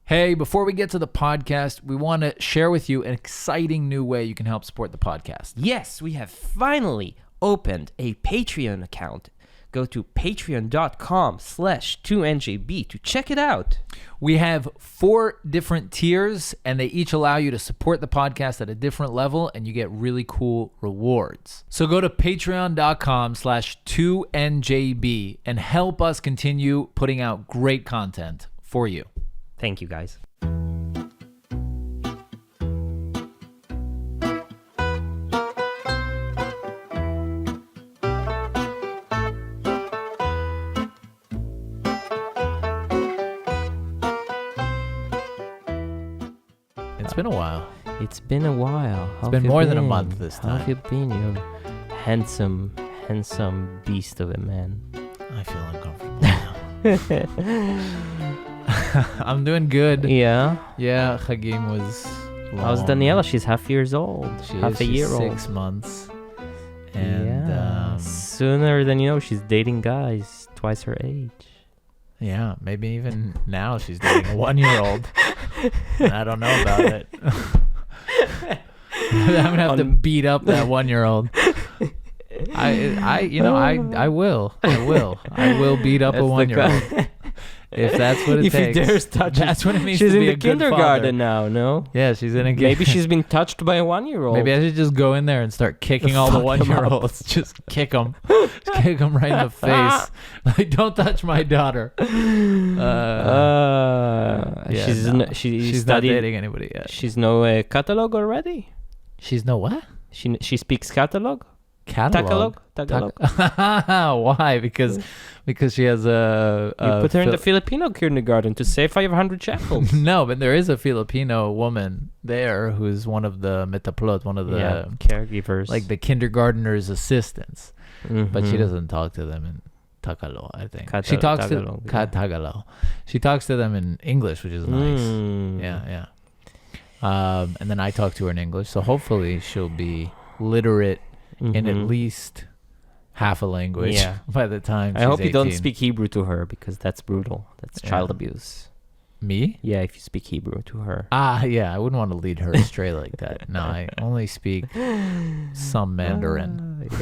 Hey, before we get to the podcast, we want to share with you an exciting new way you can help support the podcast. Yes, we have finally opened a Patreon account. Go to patreon.com/2njb to check it out. We have 4 different tiers, and they each allow you to support the podcast at a different level, and you get really cool rewards. So go to patreon.com/2njb and help us continue putting out great content for you. Thank you, guys. It's been a while. It's been a while. It's been more than a month this How have time. you been, you handsome beast of a man? I feel uncomfortable now. I'm doing good. Yeah. Yeah, Chagim was How's long. Daniela? She's half years old. Half a year she's old. 6 months. And yeah. Sooner than you know, she's dating guys twice her age. yeah, maybe even now she's dating a 1-year-old. I don't know about it. I'm gonna have to beat up that 1-year-old. I will beat up a 1-year-old. If that's what it if takes. he dares touch that's what it means she's to in be the a good kindergarten father. now, no? Yeah, she's in a Maybe she's been touched by a 1-year-old. Maybe I should just go in there and start kicking all the Fuck 'em up. 1-year-olds. Just kick them. Just kick them right in the face. Like, don't touch my daughter. Yeah, she's no. she's not studied. dating anybody yet. She's know catalog already. She's no what? She speaks catalog. Catalog. Tagalog. Why? Because she has a You put her in the Filipino kindergarten to save 500 shekels. No, but there is a Filipino woman there who's one of the metaplot, one of the caregivers, like the kindergartner's assistants. But she Mhm. doesn't talk to them in Tagalog, I think. Tagalog, She talks Tagalog, to yeah. Tagalog. She talks to them in English, which is nice. Mm. Yeah. And then I talk to her in English, so hopefully she'll be literate in at Mhm. least half a language by the time she's I hope you don't 18. speak Hebrew to her because that's brutal. That's child abuse. Me? Yeah, if you speak Hebrew to her. Yeah, I wouldn't want to lead her astray like that. No, I only speak some Mandarin. Yeah.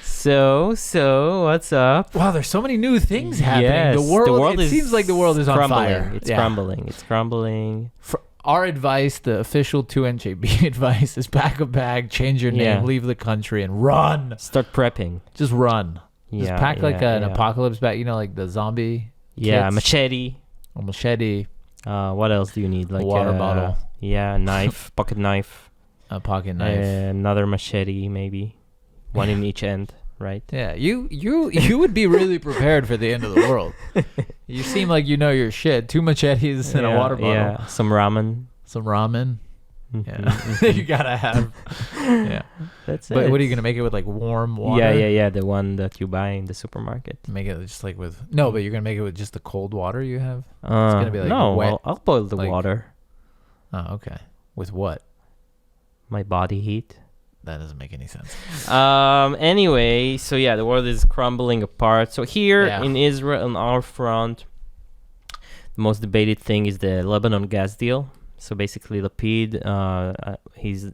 So what's up? Wow, there's so many new things happening. Yes, The world it seems like the world is on crumbling. fire. It's Yeah. crumbling. It's crumbling. For our advice, the official 2NJB advice is pack a bag, change your name, Yeah. leave the country, and run. Start prepping. Just run. Just Yeah, pack like an yeah. apocalypse bag, like the zombie Yeah, kits. machete. A machete, What else do you need? Like a water bottle, Yeah, knife, pocket knife, a pocket knife. another machete, maybe one in each end, right? Yeah, you would be really prepared for the end of the world. You seem like you know your shit. 2 machetes and a water bottle. Yeah, some ramen. Some ramen. Mhm, Yeah. mhm. You gotta have. Yeah. That's But it. what are you gonna make it with, like warm water? Yeah, the one that you buy in the supermarket. Make it just like with but you're gonna make it with just the cold water you have? gonna be like no, wet, I'll boil the like- water. Oh, okay. With what? My body heat. That doesn't make any sense. Anyway, so yeah, the world is crumbling apart. So here Yeah. in Israel, on our front, the most debated thing is the Lebanon gas deal. So basically, Lapid, he's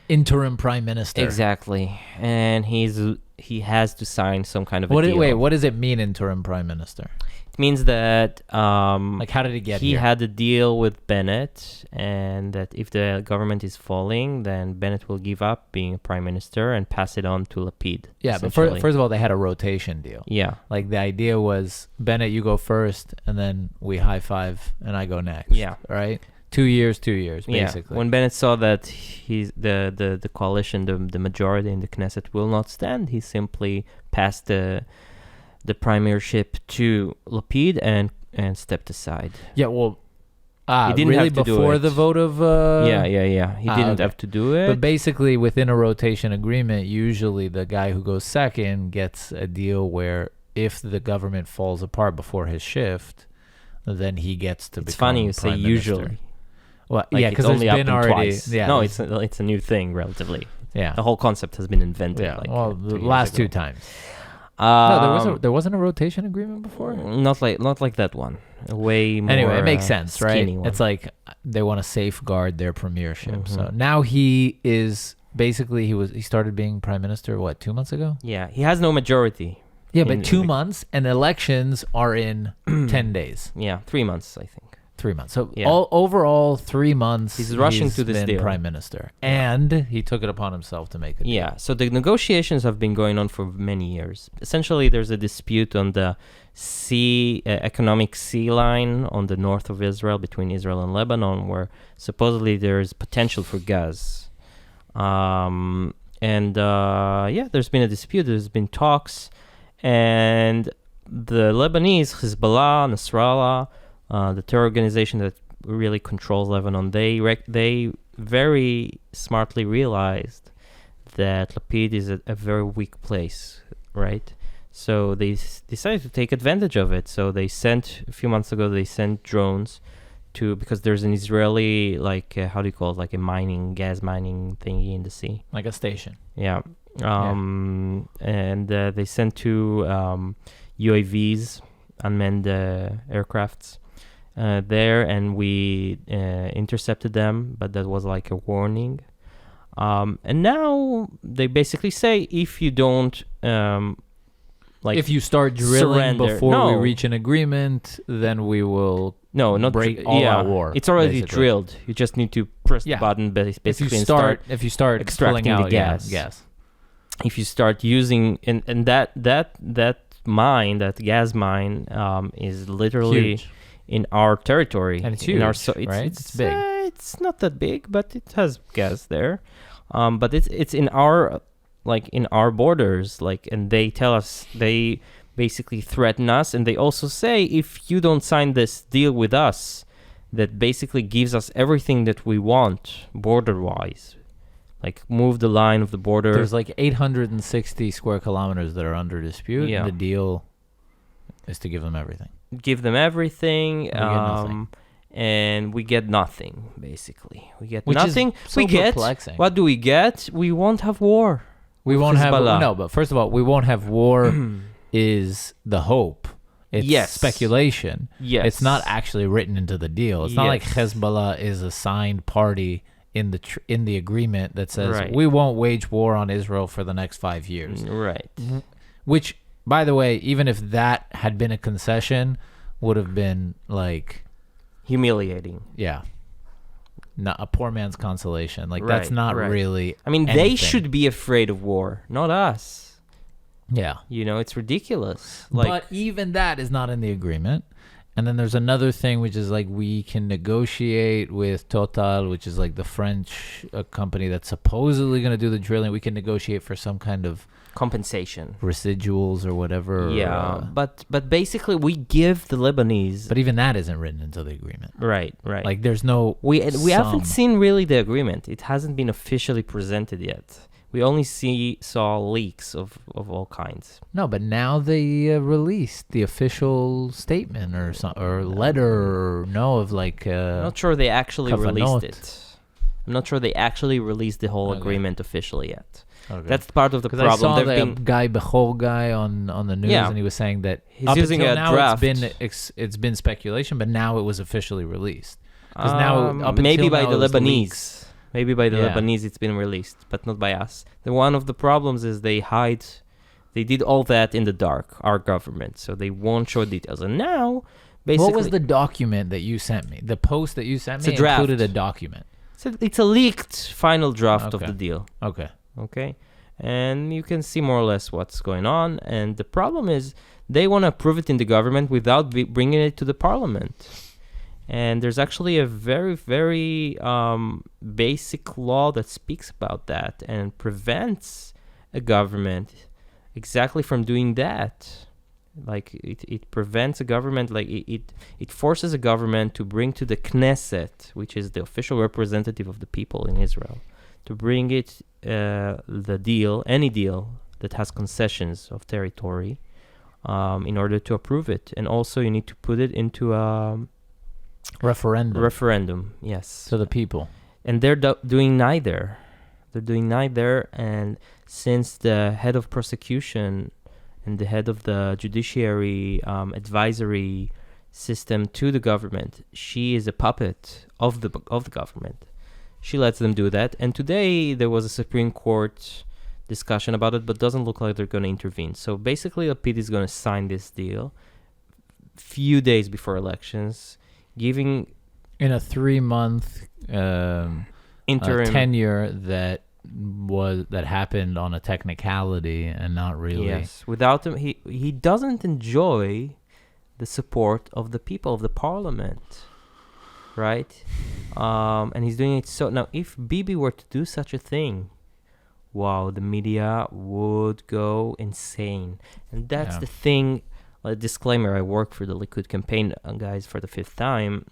Interim prime minister. exactly, and he has to sign some kind of a What deal. what does it mean, interim prime minister? It means that Like, how did he get he here? had a deal with Bennett, and that if the government is falling, then Bennett will give up being a prime minister and pass it on to Lapid. Yeah, but essentially. first of all, they had a rotation deal. Yeah. Like, the idea was, Bennett, you go first, and then we high five, and I go next. Yeah. Right? 2 years, basically. Yeah. When Bennett saw that the coalition, the majority in the Knesset will not stand, he simply passed the premiership to Lapid and stepped aside. Yeah, well, He didn't really have to do before it. the vote of... Yeah. He didn't okay. have to do it. But basically, within a rotation agreement, usually the guy who goes second gets a deal where if the government falls apart before his shift, then he gets to It's become funny you say prime minister. usually. Well, Like, yeah, it's because there's only been happened already... twice. Yeah, no, there's- it's a new thing relatively. Yeah. The whole concept has been invented. Yeah, like, well, 2 the years last ago. 2 times. There wasn't a rotation agreement before. Not like that one. Way more. Anyway, it makes sense, right? skinny one. It's like they want to safeguard their premiership. So Mhm. now he is basically he started being prime minister 2 months ago. Yeah, he has no majority. Yeah, but In 2 the- months and elections are in 10 days. Yeah, 3 months, I think. 3 months. So Yeah. overall 3 months He's rushing to this been deal. prime minister, Yeah. and he took it upon himself to make it. Yeah, so the negotiations have been going on for many years. Essentially, there's a dispute on the economic sea line on the north of Israel, between Israel and Lebanon, where supposedly there's potential for gas. There's been a dispute, there's been talks, and the Lebanese, Hezbollah, Nasrallah, the terror organization that really controls Lebanon, they very smartly realized that Lapid is a very weak place, right? So they decided to take advantage of it. So they sent, a few months ago, drones because there's an Israeli, how do you call it, like a gas mining thingy in the sea. Like a station. Yeah. And they sent 2 UAVs, unmanned aircrafts, there, and we intercepted them, but that was like a warning. And now they basically say, if you don't if you start drilling surrender. before we reach an agreement, then we will break all out war. It's already basically. drilled. You just need to press the button, basically, if you start extracting pulling out the gas. gas. If you start using and that mine, that gas mine, is literally Huge. in our territory, And it's in our huge, right? It's big. It's not that big, but it has gas there. But it's in our borders, and they tell us, they basically threaten us, and they also say, if you don't sign this deal with us, that basically gives us everything that we want border-wise, move the line of the border. There's 860 square kilometers that are under dispute. Yeah. And the deal is to give them everything. Give them everything, get nothing. and we get nothing, basically. We get Which nothing. is so perplexing. What do we get? We won't have war. We with won't Hezbollah. have but first of all, we won't have war is the hope. It's Yes. speculation. Yes. It's not actually written into the deal. It's not like Yes. Hezbollah is a signed party in the agreement that says Right. we won't wage war on Israel for the next 5 years. Right. Which, by the way, even if that had been a concession, would have been Humiliating. not a poor man's consolation. That's Right, not right. really. I mean, they anything. should be afraid of war, not us. Yeah. It's ridiculous. But even that is not in the agreement. And then there's another thing, which is we can negotiate with Total, which is the French company that's supposedly going to do the drilling. We can negotiate for some kind of compensation. residuals or whatever. Yeah, but basically we give the Lebanese. But even that isn't written into the agreement. Right. There's no. We haven't sum. seen really the agreement. It hasn't been officially presented yet. We only saw leaks of all kinds. No, but now they released the official statement or letter or of I'm not sure they actually kavanot. released it. I'm not sure they actually released the whole Okay. agreement officially yet. Okay. That's part of the 'Cause problem. I saw There've the been- guy Bechol guy on the news, Yeah. and he was saying that He's up using until a now draft. it's been speculation, but now it was officially released. Because now up maybe until by now the it was the Lebanese. leaks. Maybe by the Yeah. Lebanese it's been released, but not by us. One of the problems is they did all that in the dark, our government, so they won't show details. And now, basically... What was the document that you sent me? The post that you sent It's me a draft. included a document. It's a leaked final draft of Okay. the deal, Okay. okay? And you can see more or less what's going on. And the problem is they want to approve it in the government without bringing it to the parliament. And there's actually a very, very basic law that speaks about that and prevents a government exactly from doing that. It prevents a government, it forces a government to bring to the Knesset, which is the official representative of the people in Israel, to bring it any deal that has concessions of territory, in order to approve it. And also you need to put it into a referendum, yes. To the people. And they're doing neither. And since the head of prosecution and the head of the judiciary advisory system to the government. She is a puppet of the government. She lets them do that. And today there was a Supreme Court discussion about it, but doesn't look like they're going to intervene. So basically, Lapid is going to sign this deal few days before elections, giving in a 3-month interim tenure that happened on a technicality and not really. Yes, without him, he doesn't enjoy the support of the people, of the parliament, right? And he's doing it. So now, if Bibi were to do such a thing, wow, the media would go insane. And that's the thing. A disclaimer, I work for the Likud campaign, guys, for the 5th time.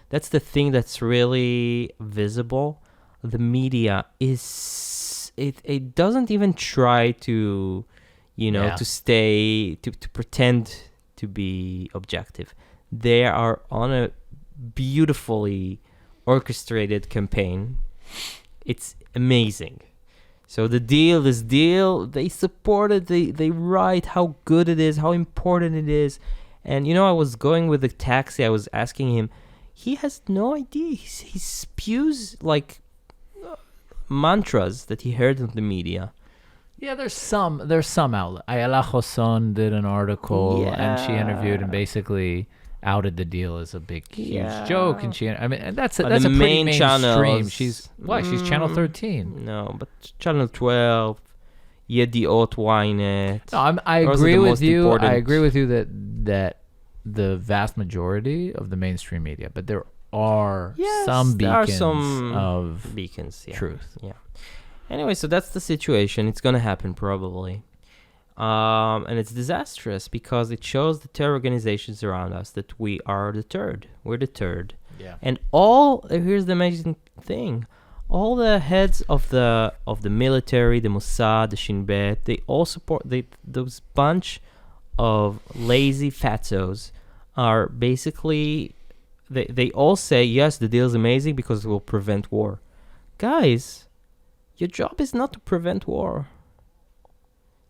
That's the thing that's really visible. The media it doesn't even try to, to stay, to pretend to be objective. They are on a beautifully orchestrated campaign. It's amazing. So this deal, they support it. They write how good it is, how important it is. And, I was going with the taxi. I was asking him. He has no idea. He spews like mantras that he heard in the media. Yeah, there's some outlet. Ayala Hosson did an article and she interviewed and basically outed the deal as a big huge joke, and that's a pretty main mainstream. Channels, She's channel 13. No, but channel 12, Yediot Ynet. No, I agree with you. I agree with you that the vast majority of the mainstream media, but there are some beacons of truth. Yeah. Anyway, so that's the situation. It's gonna happen probably. And it's disastrous because it shows the terror organizations around us that we are deterred. We're deterred. Yeah. And here's the amazing thing. All the heads of the military, the Mossad, the Shin Bet, they all support those bunch of lazy fatzos are basically they all say yes, the deal is amazing because it will prevent war. Guys, your job is not to prevent war.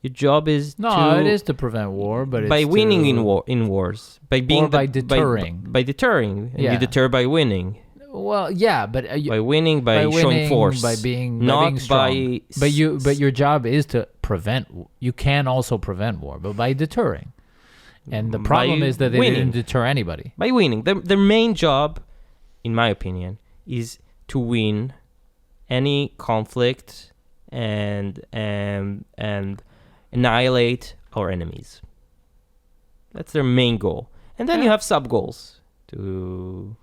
Your job is it is to prevent war, but by winning in wars, by deterring. By deterring, and you deter by winning. Well, yeah, but by winning, by showing force, by being strong. by. But your job is to prevent. You can also prevent war, but by deterring. And the problem is that they didn't deter anybody. By winning, their main job, in my opinion, is to win any conflict and annihilate our enemies. That's their main goal. And then you have sub goals to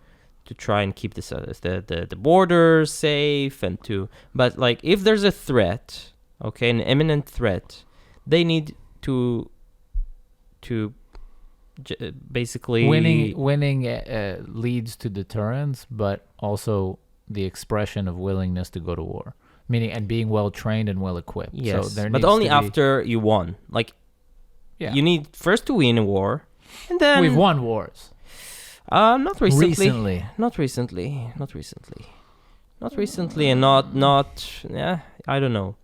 try and keep the borders safe but like if there's a threat, an imminent threat, they need to basically winning leads to deterrence, but also the expression of willingness to go to war. Meaning, and being well trained and well equipped. Yes, so but only after you won. You need first to win a war, and then we've won wars. Not recently. And I don't know.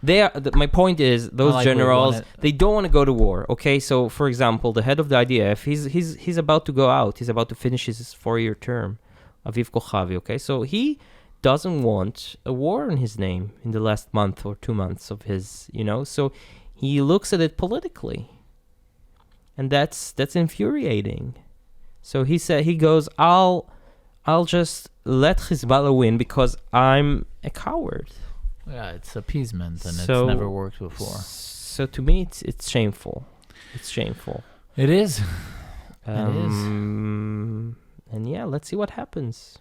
My point is, those generals, they don't want to go to war. Okay, so for example, the head of the IDF, he's about to go out. He's about to finish his 4-year term, Aviv Kochavi. Okay, so he doesn't want a war in his name in the last month or 2 months of his, so he looks at it politically, and that's infuriating. So he goes, I'll just let Hezbollah win because I'm a coward. Yeah, it's appeasement, and it's never worked before. So to me, it's shameful. It's shameful. It is. It is. And let's see what happens.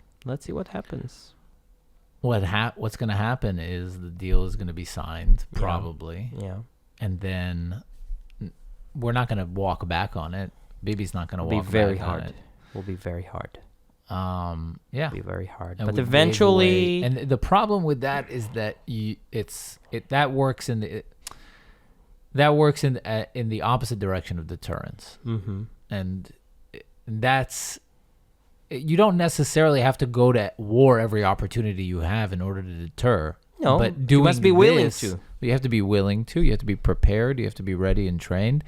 What's going to happen is the deal is going to be signed, probably. Yeah. And then we're not going to walk back on it. Bibi's not going to walk back on it. Will be very hard. Yeah. Be very hard. And but eventually, and the problem with that is that that works in the opposite direction of deterrence. Mm-hmm. And that's, you don't necessarily have to go to war every opportunity you have in order to deter. No, but you must be willing to. You have to be willing to. You have to be prepared. You have to be ready and trained.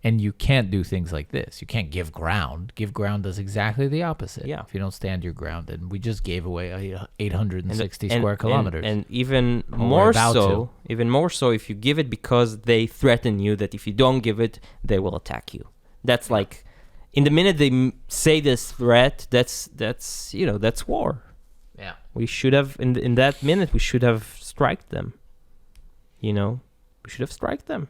And you can't do things like this. You can't give ground. Give ground does exactly the opposite. Yeah. If you don't stand your ground, and we just gave away 860 square kilometers. And even more so, if you give it because they threaten you that if you don't give it, they will attack you. That's like, in the minute they say this threat, that's war. Yeah. We should have, in that minute, we should have striked them. We should have striked them.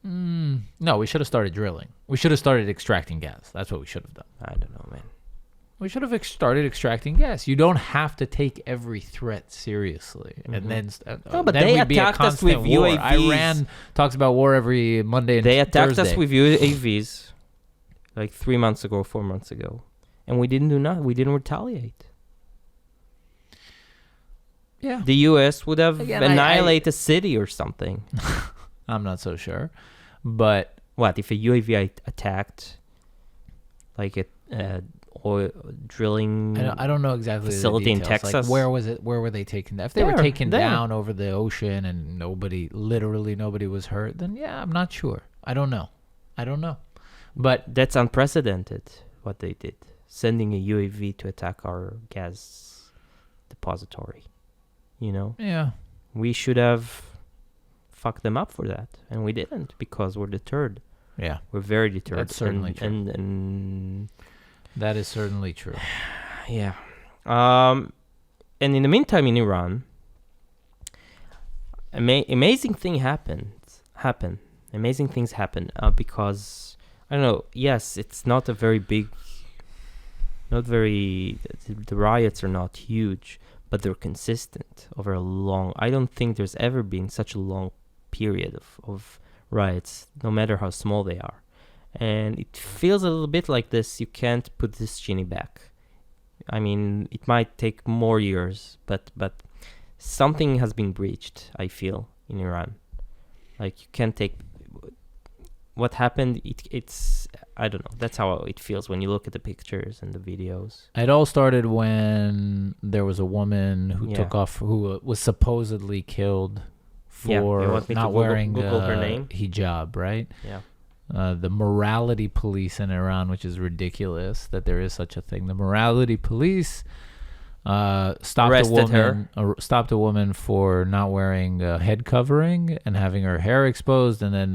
No, we should have started drilling. We should have started extracting gas. That's what we should have done. I don't know, man. We should have started extracting gas. You don't have to take every threat seriously. And then but they attacked us with war. UAVs. Iran talks about war every Monday and They attacked Thursday. us with UAVs like 3 months ago, 4 months ago. And we didn't do nothing. We didn't retaliate. Yeah. The U.S. would have Again, annihilated a city or something. I'm not so sure. But What if a UAV attacked like a oil drilling I don't know exactly facility the in details. Texas? Like, where was it? Where were they taken down? If they were taken there. down over the ocean and literally nobody was hurt, then yeah, I'm not sure. I don't know. But That's unprecedented what they did, sending a UAV to attack our gas depository. yeah. We should have fucked them up for that, and we didn't because we're deterred. Yeah. We're very deterred. That's certainly true. And That is certainly true. yeah. And in the meantime, in Iran, amazing things happen. Amazing things happen because I don't know. Yes, it's not a very big. The riots are not huge, but they're consistent over a long. I don't think there's ever been such a long period of riots, no matter how small they are. And it feels a little bit like this. You can't put this genie back. I mean, it might take more years, but something has been breached, I feel, in Iran. Like, you can't take what happened. It's I don't know. That's how it feels when you look at the pictures and the videos. It all started when there was a woman who who was supposedly killed for not wearing Google her name? hijab, right? Yeah. The morality police in Iran, which is ridiculous that there is such a thing. The morality police stopped a woman for not wearing a head covering and having her hair exposed, and then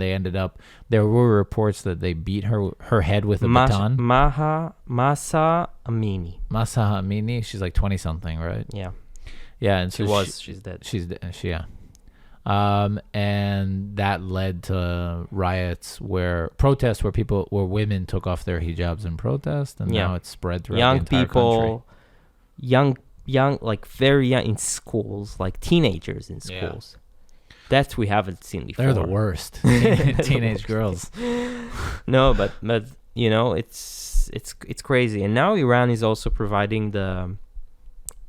there were reports that they beat her head with a baton. Masa Amini. She's like 20 something, right? Yeah. Yeah, and so she's dead. Yeah. And that led to protests where women took off their hijabs in protest, and now it's spread throughout the entire country. Young, like very young in schools, like teenagers in schools. That we haven't seen before. They're the worst. Teenage girls. No, but it's crazy. And now Iran is also providing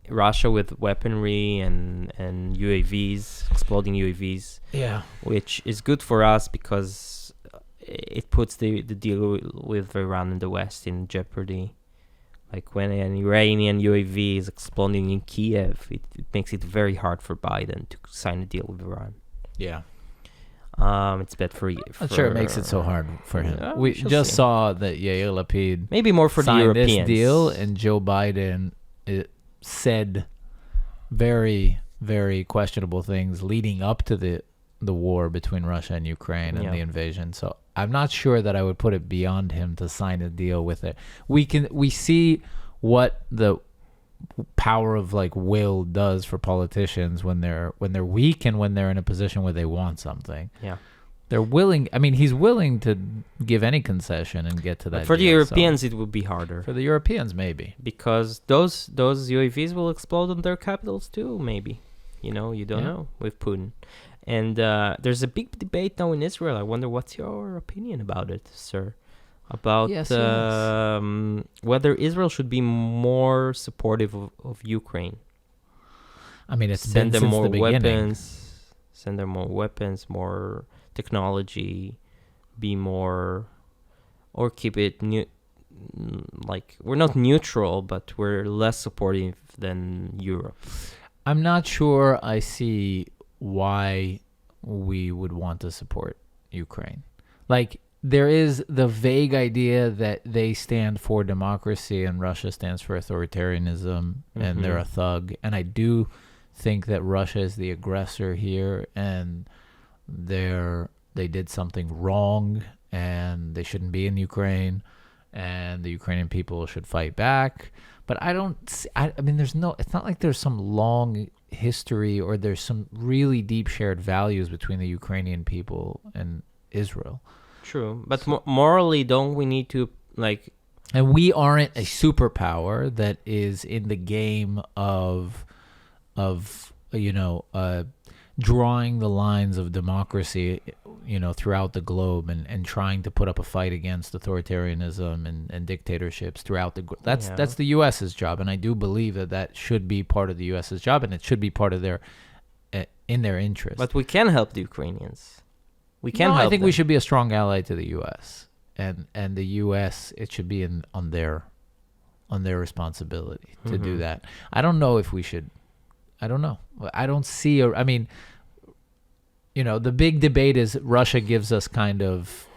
Russia with weaponry and UAVs, exploding UAVs. Yeah. Which is good for us because it puts the deal with Iran and the West in jeopardy. Like when an Iranian UAV is exploding in Kiev, it makes it very hard for Biden to sign a deal with Iran. Yeah. It's bad for you. I'm sure it makes it so hard for him. We just saw that Yair Lapid maybe more for the signed Europeans. this deal, and Joe Biden said very, very questionable things leading up to the war between Russia and Ukraine and the invasion. So I'm not sure that I would put it beyond him to sign a deal with it. We see what the power of like will does for politicians when they're weak and when they're in a position where they want something. Yeah. They're willing. I mean, he's willing to give any concession and get to that. But for deal, the Europeans, it would be harder. For the Europeans, maybe, because those UAVs will explode on their capitals too. Maybe, you don't know with Putin. And there's a big debate now in Israel. I wonder what's your opinion about it, sir? About whether Israel should be more supportive of Ukraine. I mean, it's send been them since more the beginning. weapons, more technology, be more, or keep it like we're not neutral, but we're less supportive than Europe. I'm not sure I see why we would want to support Ukraine. Like, there is the vague idea that they stand for democracy and Russia stands for authoritarianism, and they're a thug. And I do think that Russia is the aggressor here, and they did something wrong, and they shouldn't be in Ukraine, and the Ukrainian people should fight back. But I mean, it's not like there's some long history or there's some really deep shared values between the Ukrainian people and Israel. True, but morally, don't we need to, like... And we aren't a superpower that is in the game of drawing the lines of democracy, throughout the globe and trying to put up a fight against authoritarianism and dictatorships throughout the that's the U.S.'s job, and I do believe that should be part of the U.S.'s job, and it should be part of their in their interest. But we can help the Ukrainians. We can help I think them. we should be a strong ally to the U.S. and the U.S. It should be on their responsibility to do that. I don't know if we should. I don't know. I don't see. The big debate is Russia gives us kind of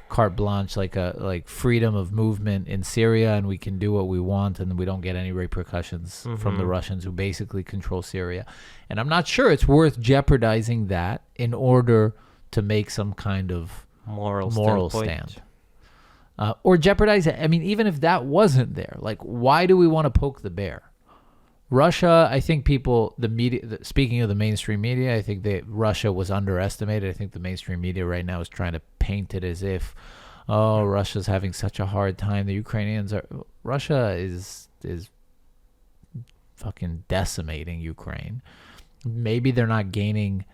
carte blanche, like freedom of movement in Syria, and we can do what we want, and we don't get any repercussions from the Russians who basically control Syria. And I'm not sure it's worth jeopardizing that in order to make some kind of moral stand. Or jeopardize it. I mean, even if that wasn't there, like, why do we want to poke the bear? Russia, I think the media, speaking of the mainstream media, I think that Russia was underestimated. I think the mainstream media right now is trying to paint it as if, Russia's having such a hard time. The Ukrainians Russia is fucking decimating Ukraine. Maybe they're not making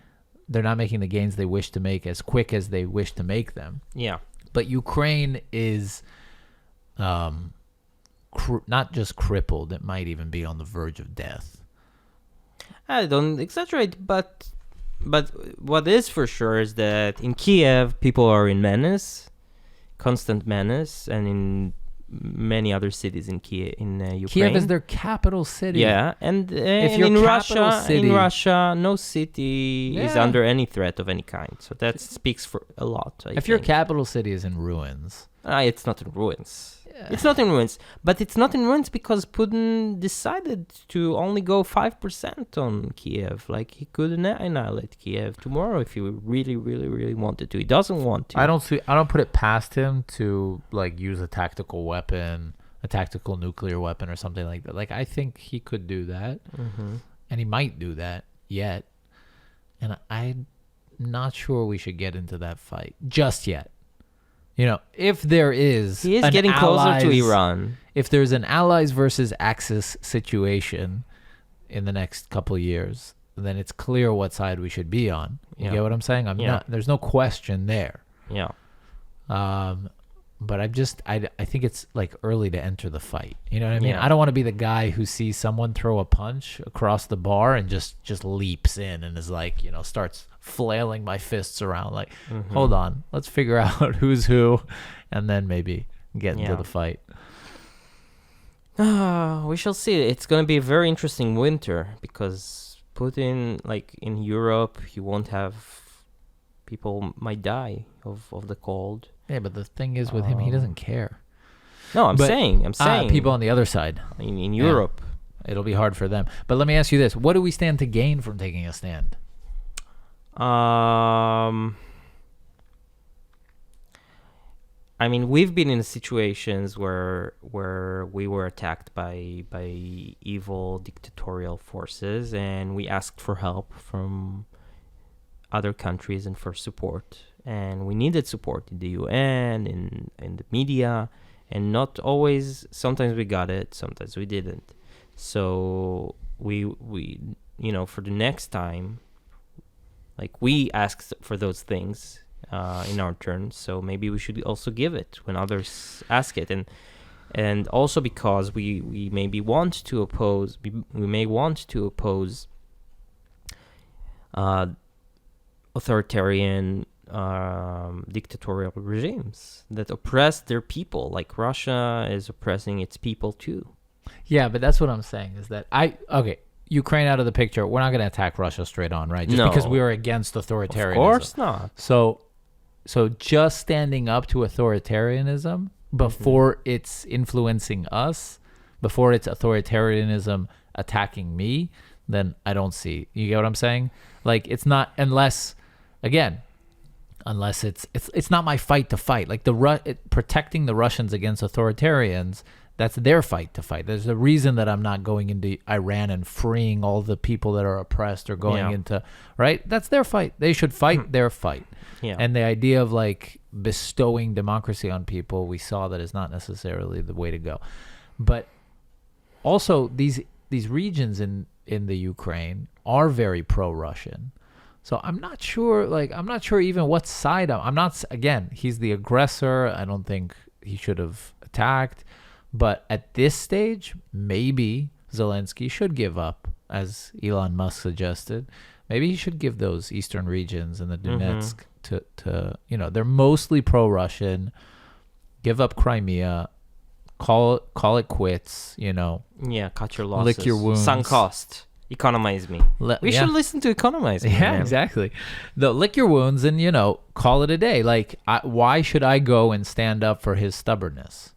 the gains they wish to make as quick as they wish to make them. Yeah. But Ukraine is, not just crippled, it might even be on the verge of death. I don't exaggerate, but what is for sure is that in Kiev, people are in constant menace, and in many other cities in Ukraine. Kiev is their capital city. Yeah, and if you're in in Russia, no city is under any threat of any kind. So that speaks for a lot. If your capital city is in ruins, it's not in ruins. It's not in ruins, but it's not in ruins because Putin decided to only go 5% on Kiev. Like, he could annihilate Kiev tomorrow if he really, really, really wanted to. He doesn't want to. I don't put it past him to, like, use a tactical weapon, a tactical nuclear weapon or something like that. Like, I think he could do that, and he might do that yet. And I'm not sure we should get into that fight just yet. If there is... He is getting closer to Iran. If there's an allies versus Axis situation in the next couple of years, then it's clear what side we should be on. You get what I'm saying? There's no question there. Yeah. But I think it's like early to enter the fight. You know what I mean? Yeah. I don't want to be the guy who sees someone throw a punch across the bar and just leaps in and is like, starts flailing my fists around. Like, hold on, let's figure out who's who, and then maybe get into the fight. We shall see. It's going to be a very interesting winter because Putin, like in Europe, he won't have... People might die of the cold. Yeah, but the thing is with him, he doesn't care. No, I'm saying. People on the other side. In Europe. It'll be hard for them. But let me ask you this. What do we stand to gain from taking a stand? I mean, we've been in situations where we were attacked by evil dictatorial forces, and we asked for help from other countries and for support. And we needed support in the UN, in the media, and not always. Sometimes we got it, sometimes we didn't. So we for the next time, like, we asked for those things in our turn. So maybe we should also give it when others ask it, and also because we maybe want to oppose. We may want to oppose authoritarian dictatorial regimes that oppress their people, like Russia is oppressing its people too. Yeah, but that's what I'm saying is that Ukraine out of the picture, we're not going to attack Russia straight on, right? Just No. because we are against authoritarianism. Of course not. So just standing up to authoritarianism before it's influencing us, before it's authoritarianism attacking me, then I don't see. You get what I'm saying? Like, it's not, unless it's not my fight to fight. Like protecting the Russians against authoritarians, that's their fight to fight. There's a reason that I'm not going into Iran and freeing all the people that are oppressed or going into, right? That's their fight. They should fight their fight. Yeah. And the idea of like bestowing democracy on people, we saw that is not necessarily the way to go. But also these regions in the Ukraine are very pro-Russian. So I'm not sure even what side I'm not, again, he's the aggressor. I don't think he should have attacked. But at this stage, maybe Zelensky should give up, as Elon Musk suggested. Maybe he should give those eastern regions and the Donetsk to they're mostly pro-Russian. Give up Crimea. Call it quits, Yeah, cut your losses. Lick your wounds. Sunk cost. Economize me. We should listen to Economize Me. Yeah, man. exactly. Lick your wounds and, call it a day. Like, why should I go and stand up for his stubbornness,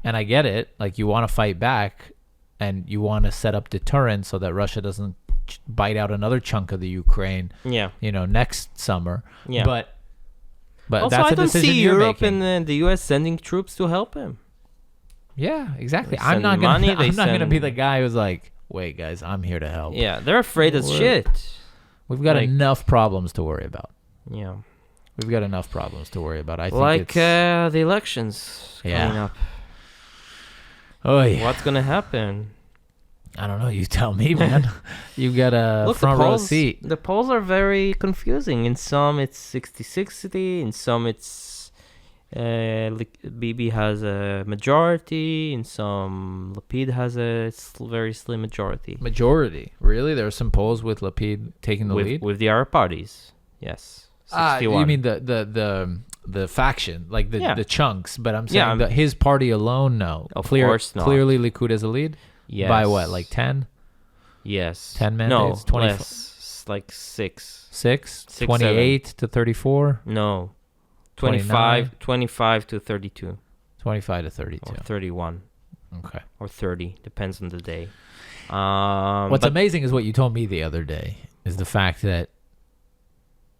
And I get it. Like, you want to fight back and you want to set up deterrence so that Russia doesn't bite out another chunk of the Ukraine, next summer. Yeah. But also, that's I a don't decision see you're Europe making. and the US sending troops to help him. Yeah, exactly. They I'm send not money, gonna. they I'm not gonna send- be the guy who's like, "Wait, guys, I'm here to help." Yeah, they're afraid as We're- shit. We've got Like- enough problems to worry about. Yeah. We've got enough problems to worry about. I think Like it's the elections coming up. oh yeah. What's going to happen? I don't know. You tell me, man. You got a Look, front the row polls, seat. The polls are very confusing. In some, it's 60-60. In some, it's Bibi has a majority. In some, Lapid has a very slim majority. Majority, really? There are some polls with Lapid taking the lead. With the Arab parties. Yes. 61. You mean the faction, like the chunks? But I'm saying Yeah, that his party alone, no. Of course not. Clearly, Likud has a lead. Yes. By what? Like 10? Yes. 10 mandates? No, 20 less. Like 6. 6? 6, 28 to 34? No. 29? 25 to 32. 25 to 32. Or 31. Okay. Or 30. Depends on the day. What's amazing is what you told me the other day, is the fact that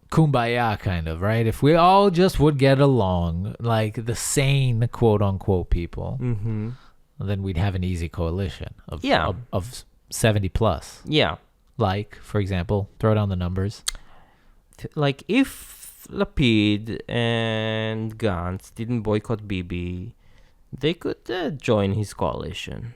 kumbaya kind of, right? If we all just would get along, like the sane quote-unquote people, then we'd have an easy coalition of 70 plus. Yeah. Like, for example, throw down the numbers. Like, if Lapid and Gantz didn't boycott Bibi, they could join his coalition.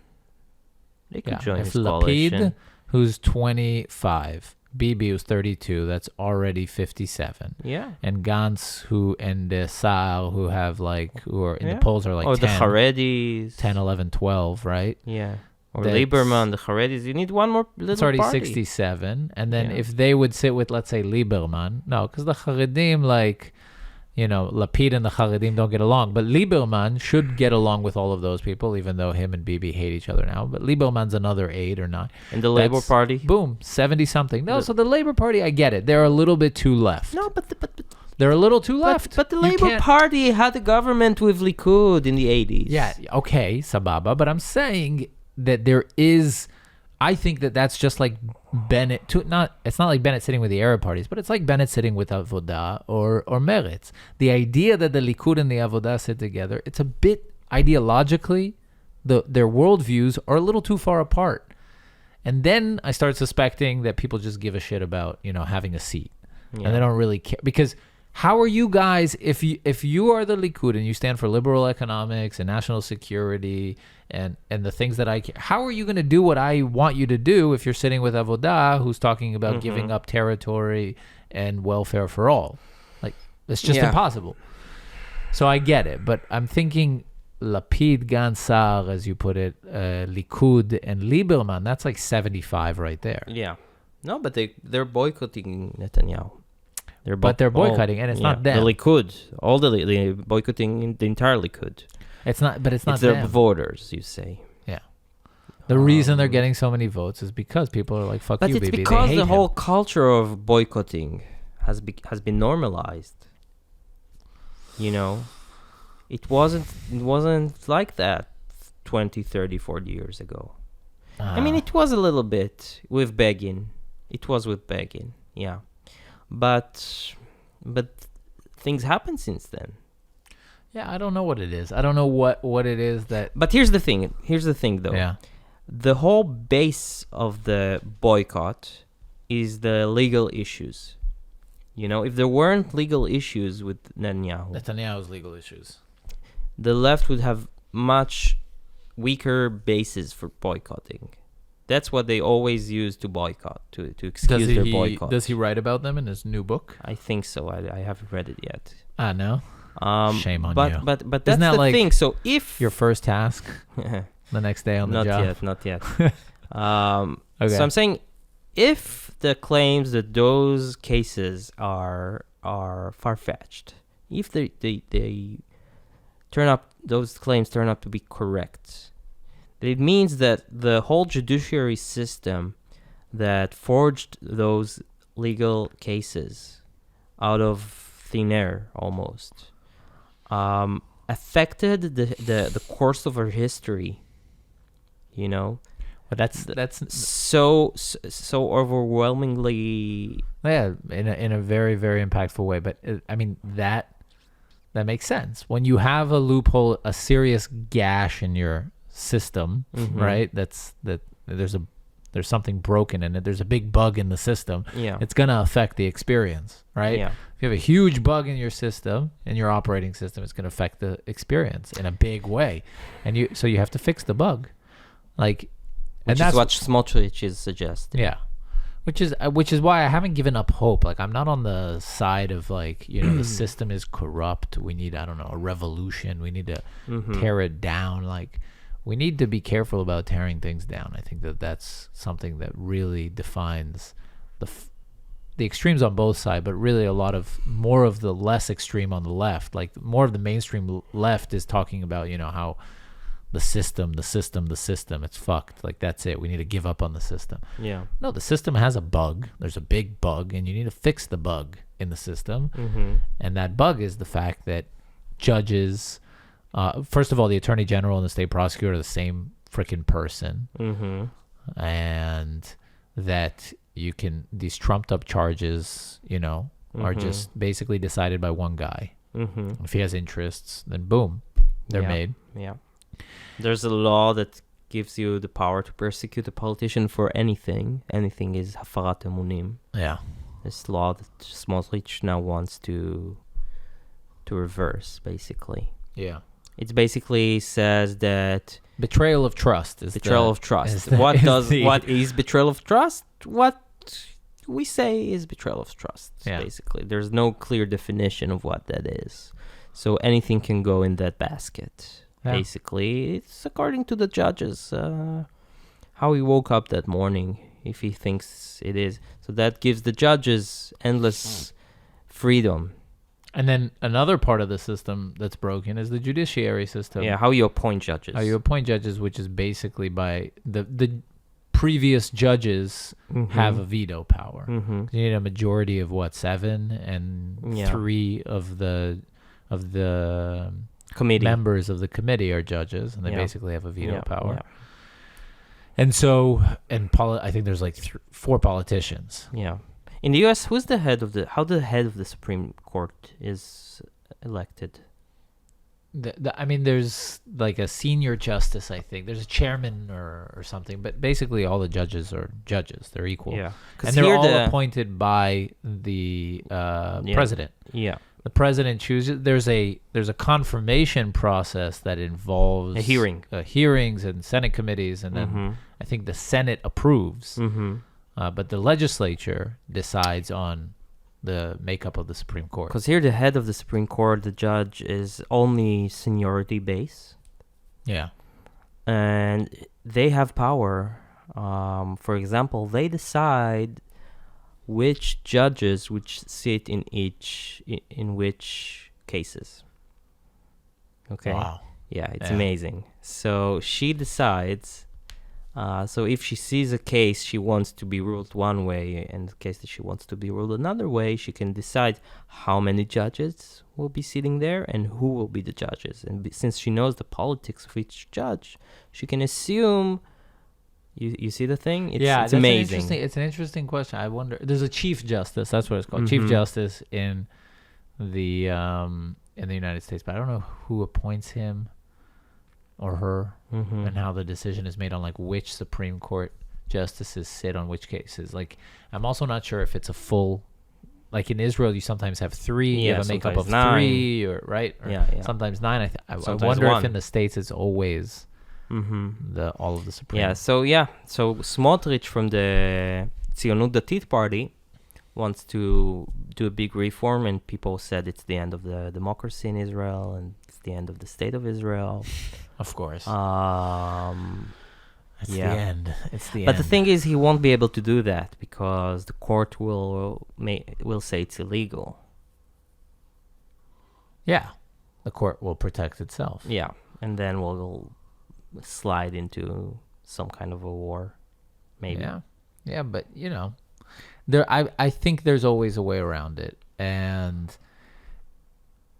They could join if his coalition. Lapid, who's 25, Bibi, who's 32, that's already 57. Yeah. And Gantz, and Saar, who are in the polls are like or 10. the Haredis. 10, 11, 12, right? Yeah. Or That's- Lieberman, the Haredis. You need one more little It's already party. 67. And then Yeah. if they would sit with, let's say, Lieberman, no, because the Haredim, Lapid and the Haredim don't get along. But Lieberman should get along with all of those people, even though him and Bibi hate each other now. But Lieberman's another 8 or 9. And the Labour That's- Party. Boom, 70-something. No, so the Labour Party, I get it. They're a little bit too left. No, but They're a little too left. But the You Labour can't- Party had a government with Likud in the 80s. Yeah, okay, Sababa. But I'm saying that there is, I think that's just like Bennett. It's not like Bennett sitting with the Arab parties, but it's like Bennett sitting with Avodah or Meretz. The idea that the Likud and the Avodah sit together, it's a bit ideologically, their worldviews are a little too far apart. And then I start suspecting that people just give a shit about, having a seat. Yeah. And they don't really care. Because how are you guys, if you are the Likud and you stand for liberal economics and national security and the things that I care, how are you going to do what I want you to do if you're sitting with Avodah, who's talking about giving up territory and welfare for all? Like, it's just impossible. So I get it. But I'm thinking Lapid, Gantz, Saar, as you put it, Likud, and Lieberman, that's like 75 right there. Yeah. No, but they're boycotting Netanyahu. They're boycotting, and it's not them. The Likud. All the boycotting the entire Likud. It's not It's them. their voters, you say. Yeah. The reason they're getting so many votes is because people are like, fuck but you, it's baby. because They hate the whole him. culture of boycotting has been normalized. You know, it wasn't like that 20, 30, 40 years ago. I mean, it was a little bit with Begin. It was with Begin, yeah. But things happened since then. Yeah, I don't know what it is. I don't know what it is that... But here's the thing. Here's the thing, though. Yeah. The whole base of the boycott is the legal issues. You know, if there weren't legal issues with Netanyahu's legal issues. the left would have much weaker basis for boycotting. That's what they always use to boycott, to excuse their boycott. Does he write about them in his new book? I think so. I haven't read it yet. No. Shame on you. But that's Isn't that the like thing. So if your first task the next day on the job? Not yet. Okay. So I'm saying, if the claims that those cases are far-fetched, if they turn up, those claims turn up to be correct, it means that the whole judiciary system that forged those legal cases out of thin air almost affected the course of our history, you know. But that's so overwhelmingly, yeah, in a very, very impactful way. But I mean that makes sense when you have a loophole, a serious gash in your system, right? That there's something broken in it. There's a big bug in the system. yeah, It's gonna affect the experience, right? yeah, If you have a huge bug in your system, in your operating system, it's gonna affect the experience in a big way, and you have to fix the bug, like. which is what Smotrich is suggesting. Yeah, which is why I haven't given up hope. Like, I'm not on the side of like, the system is corrupt. We need, I don't know, a revolution. We need to tear it down. Like, we need to be careful about tearing things down. I think that's something that really defines the extremes on both sides, but really more of the less extreme on the left. Like, more of the mainstream left is talking about, how the system, it's fucked. Like, that's it. We need to give up on the system. Yeah. No, the system has a bug. There's a big bug, and you need to fix the bug in the system. And that bug is the fact that judges, first of all, the attorney general and the state prosecutor are the same freaking person. And that these trumped up charges, are just basically decided by one guy. If he has interests, then boom, they're made. Yeah. There's a law that gives you the power to persecute a politician for anything. Anything is hafarat emunim. Yeah. This law that Smotrich now wants to reverse, basically. Yeah. It basically says that Betrayal of trust is betrayal of trust. What is betrayal of trust? What we say is betrayal of trust. Yeah. Basically, there's no clear definition of what that is. So anything can go in that basket. Yeah. Basically, it's according to the judges how he woke up that morning, if he thinks it is. So that gives the judges endless freedom. And then another part of the system that's broken is the judiciary system. Yeah, how you appoint judges. How you appoint judges, which is basically by the previous judges have a veto power. You need a majority of 7 and 3 of the committee members of the committee are judges, and they basically have a veto power. Yeah. And so, I think there's like 4 politicians. Yeah. In the U.S., how the head of the Supreme Court is elected? I mean, there's like a senior justice, I think. There's a chairman or something, but basically all the judges are judges. They're equal. Yeah. And they're all appointed by the president. Yeah. The president chooses. There's a confirmation process that involves hearings and Senate committees, and then I think the Senate approves. But the legislature decides on the makeup of the Supreme Court. Because here, the head of the Supreme Court, the judge, is only seniority base. Yeah. And they have power. For example, they decide which judges which sit in which cases. Okay. Wow. Yeah, it's amazing. So she decides So if she sees a case she wants to be ruled one way and the case that she wants to be ruled another way, she can decide how many judges will be sitting there and who will be the judges. And since she knows the politics of each judge, she can assume. You see the thing? It's amazing. It's an interesting question. I wonder. There's a chief justice. That's what it's called. Mm-hmm. Chief justice in the United States, but I don't know who appoints him or her, Mm-hmm. and how the decision is made on like which Supreme Court justices sit on which cases. Like, I'm also not sure if it's a full. Like in Israel, you sometimes have three. You have a makeup of 9. 3, or right? Or Yeah. sometimes 9. I Sometimes wonder 1. if in the States it's always all of the Supreme. So Smotrich from the Tzionut Datit party wants to do a big reform, and people said it's the end of the democracy in Israel and it's the end of the state of Israel. Of course. It's the end. It's the end. But the thing is, he won't be able to do that because the court will say it's illegal. Yeah, the court will protect itself. Yeah, and then we'll slide into some kind of a war, maybe. Yeah, but I think there's always a way around it, and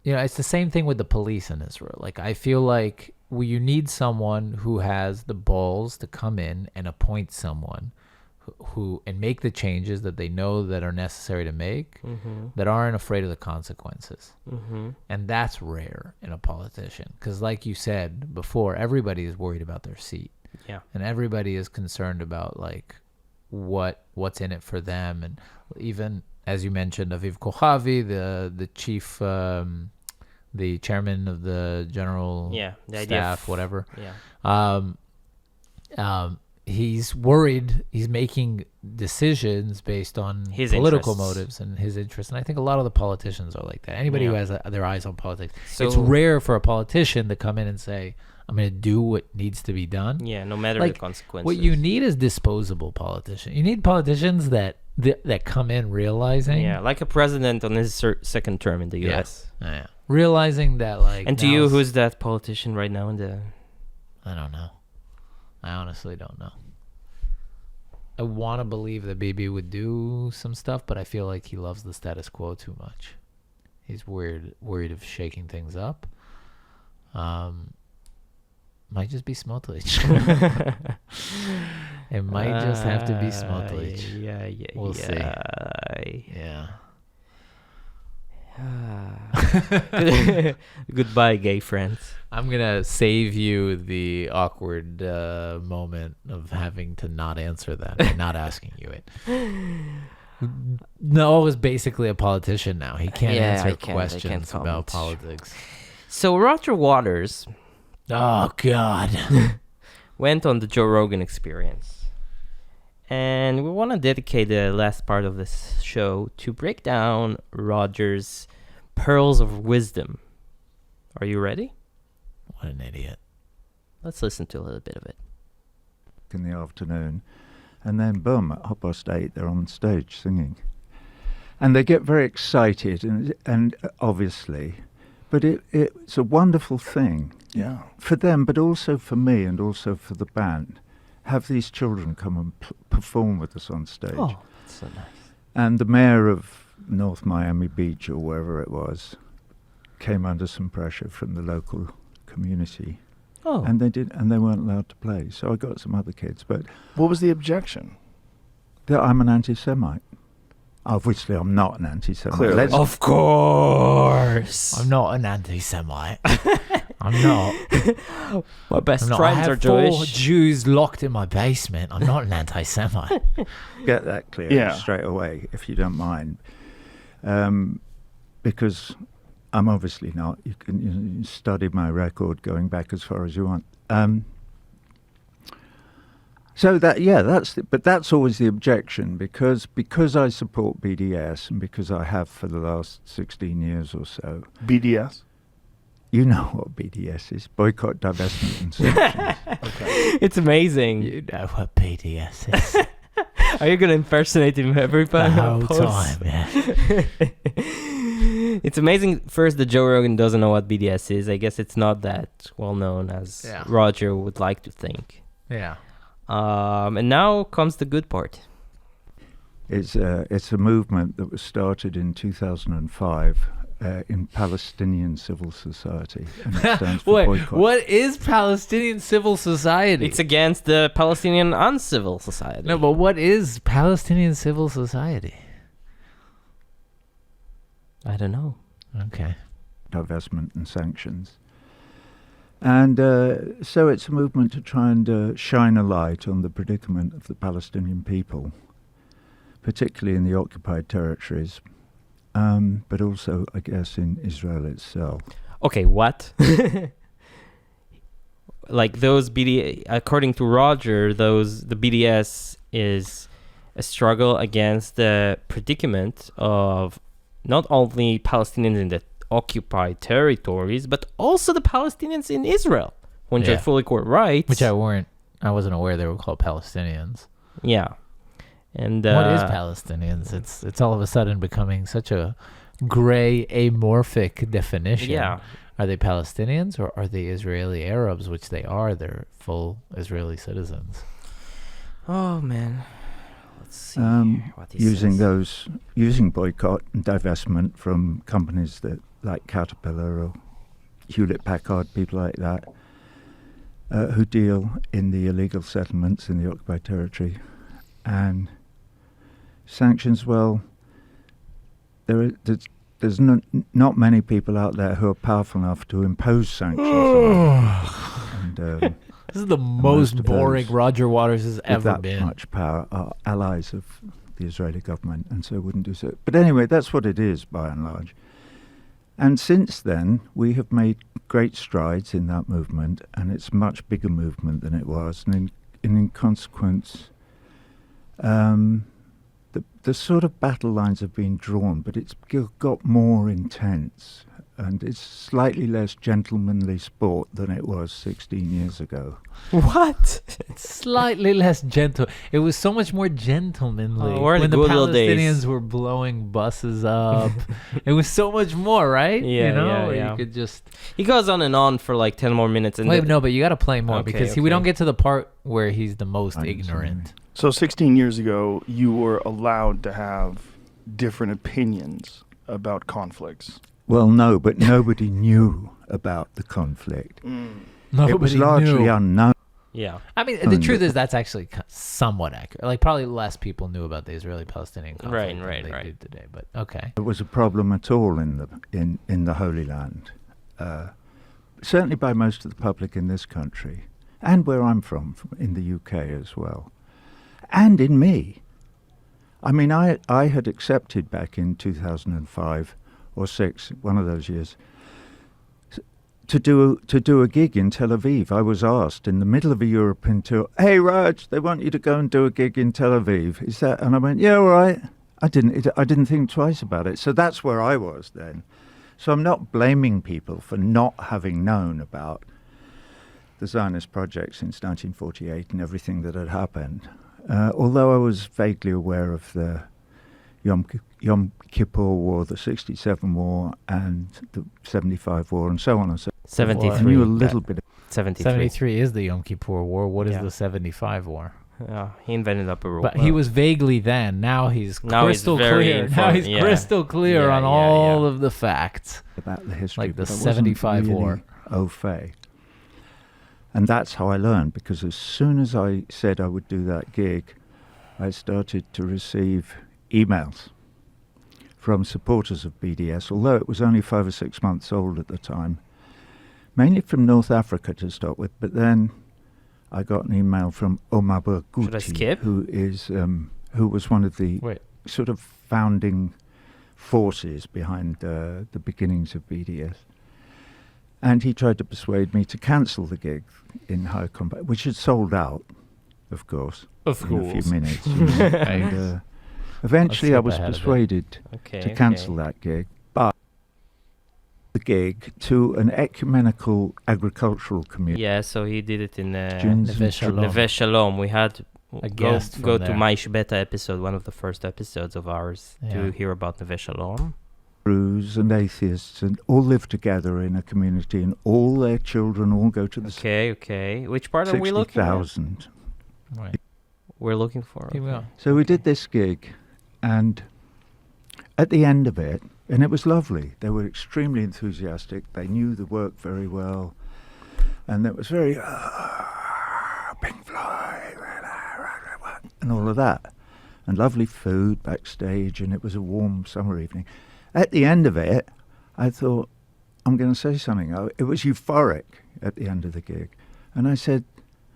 it's the same thing with the police in Israel. Like, I feel like you need someone who has the balls to come in and appoint someone who and make the changes that they know that are necessary to make, that aren't afraid of the consequences. And that's rare in a politician, because like you said before, everybody is worried about their seat. Yeah. And everybody is concerned about like what's in it for them. And even as you mentioned, Aviv Kochavi, the chief, the chairman of the general staff, whatever. He's worried. He's making decisions based on his political interests. motives and his interests. And I think a lot of the politicians are like that. Anybody who has their eyes on politics. So it's rare for a politician to come in and say, I'm going to do what needs to be done. Yeah, no matter Like, the consequences. What you need is disposable politicians. You need politicians that come in realizing. Yeah, like a president on his second term in the U.S. Yeah. Realizing that, like. And to you, who's that politician right now in the... I don't know. I honestly don't know. I want to believe that Bibi would do some stuff, but I feel like he loves the status quo too much. He's worried of shaking things up. Might just be Smotrich. It might just have to be Smotrich. We'll see. Yeah. Goodbye, gay friends. I'm gonna save you the awkward moment of having to not answer that, and not asking you it. Noah is basically a politician now. He can't answer questions about politics. So Roger Waters, oh God, went on the Joe Rogan Experience, and we want to dedicate the last part of this show to break down Roger's pearls of wisdom. Are you ready? What an idiot. Let's listen to a little bit of it. In the afternoon, and then boom, at 8:30 they're on stage singing, and they get very excited, and obviously, but it's a wonderful thing, for them, but also for me, and also for the band. Have these children come and perform with us on stage. Oh, that's so nice. And the mayor of North Miami Beach, or wherever it was, came under some pressure from the local community. Oh. And they weren't allowed to play. So I got some other kids, but what was the objection? that I'm an anti-Semite. Obviously, I'm not an anti-Semite. Clearly. Of course. I'm not an anti-Semite. I'm not. My best I friends have are 4 Jewish. Jews locked in my basement. I'm not an anti-Semite. Get that clear straight away, if you don't mind. Because I'm obviously not. You can study my record going back as far as you want. So but that's always the objection, because I support BDS, and because I have for the last 16 years or so. BDS? You know what BDS is: boycott, divestment, and sanctions. Okay. It's amazing. You know what BDS is. Are you gonna impersonate him every The whole post? time, yeah. It's amazing. First, that Joe Rogan doesn't know what BDS is. I guess it's not that well known as Roger would like to think. Yeah. And now comes the good part. It's a movement that was started in 2005 in Palestinian civil society, and it stands for Wait, boycott. what is Palestinian civil society? It's against the Palestinian uncivil society. No, but what is Palestinian civil society? I don't know. Okay. Divestment and sanctions. And so it's a movement to try and shine a light on the predicament of the Palestinian people, particularly in the occupied territories, but also, I guess, in Israel itself. Okay, what? Like those according to Roger, the BDS is a struggle against the predicament of not only Palestinians in the occupied territories, but also the Palestinians in Israel, which Yeah. are fully court rights. Which I wasn't aware they were called Palestinians. Yeah. And What is Palestinians? It's all of a sudden becoming such a gray, amorphic definition. Yeah. Are they Palestinians or are they Israeli Arabs? Which they are. They're full Israeli citizens. Oh man. Let's see here what he says. Using boycott and divestment from companies that like Caterpillar or Hewlett Packard, people like that, who deal in the illegal settlements in the occupied territory, and sanctions. Well, there's not many people out there who are powerful enough to impose sanctions. And This is the most of boring those Roger Waters has with ever that been. much power are allies of the Israeli government, and so wouldn't do so. But anyway, that's what it is by and large. And since then, we have made great strides in that movement, and it's a much bigger movement than it was. And in consequence, the sort of battle lines have been drawn, but it's got more intense, and it's slightly less gentlemanly sport than it was 16 years ago. What? It's slightly less gentle. It was so much more gentlemanly Oh, we're in when the the good old days. Palestinians were blowing buses up. It was so much more, right? Yeah, you know, yeah, where yeah. you could just He goes on and on for like 10 more minutes. And wait. No, but you got to play more Okay, because we okay. don't get to the part where he's the most I ignorant. So 16 years ago, you were allowed to have different opinions about conflicts. Well, no, but nobody knew about the conflict. Nobody It was largely knew. unknown. Yeah. I mean, I the mean, truth is that's actually somewhat accurate. Like, probably less people knew about the Israeli-Palestinian conflict Right, than right, they right. do today. But okay, There was a problem at all in the Holy Land, certainly by most of the public in this country, and where I'm from in the UK as well, and in me. I mean, I had accepted back in 2005 or 6, one of those years, to do a gig in Tel Aviv. I was asked in the middle of a European tour, "Hey Raj, they want you to go and do a gig in Tel Aviv. Is that?" And I went, "Yeah, all right." I didn't think twice about it. So that's where I was then. So I'm not blaming people for not having known about the Zionist project since 1948 and everything that had happened. Although I was vaguely aware of the Yom Kippur War, the 67 War, and the 75 War, and so on and so forth. 73. I knew a little bit. 73. 73 is the Yom Kippur War. What is Yeah. the 75 War? Yeah, he invented Upper World. But he was vaguely then. Now he's Now he's crystal very clear. Now informed, he's yeah. crystal clear Yeah, on yeah, all yeah. of the facts. About the history, Like the but I wasn't 75 really war. au fait. And that's how I learned, because as soon as I said I would do that gig, I started to receive emails from supporters of BDS, although it was only 5 or 6 months old at the time, mainly from North Africa to start with. But then I got an email from Omar Should I Barghouti, skip? who was one of the Wait. sort of founding forces behind the beginnings of BDS. And he tried to persuade me to cancel the gig in High Combat, which had sold out, of course, Of in a few minutes. And eventually I Let's was skip ahead of it. persuaded Okay. to cancel that gig, but the gig to an ecumenical agricultural community. Yeah, so he did it in Jews Neve and Shalom. Neve Shalom. We had A guest go from to there. Maish Beta episode, one of the first episodes of ours, Yeah. to hear about Neve Shalom. Jews and atheists, and all live together in a community, and all their children all go to the Okay. Which part are we looking at? 60,000. Right. we're looking for. Here we go. So we did this gig, and at the end of it, and it was lovely. They were extremely enthusiastic. They knew the work very well, and it was very Pink Floyd and all of that, and lovely food backstage, and it was a warm summer evening. At the end of it, I thought, I'm going to say something. It was euphoric at the end of the gig, and I said,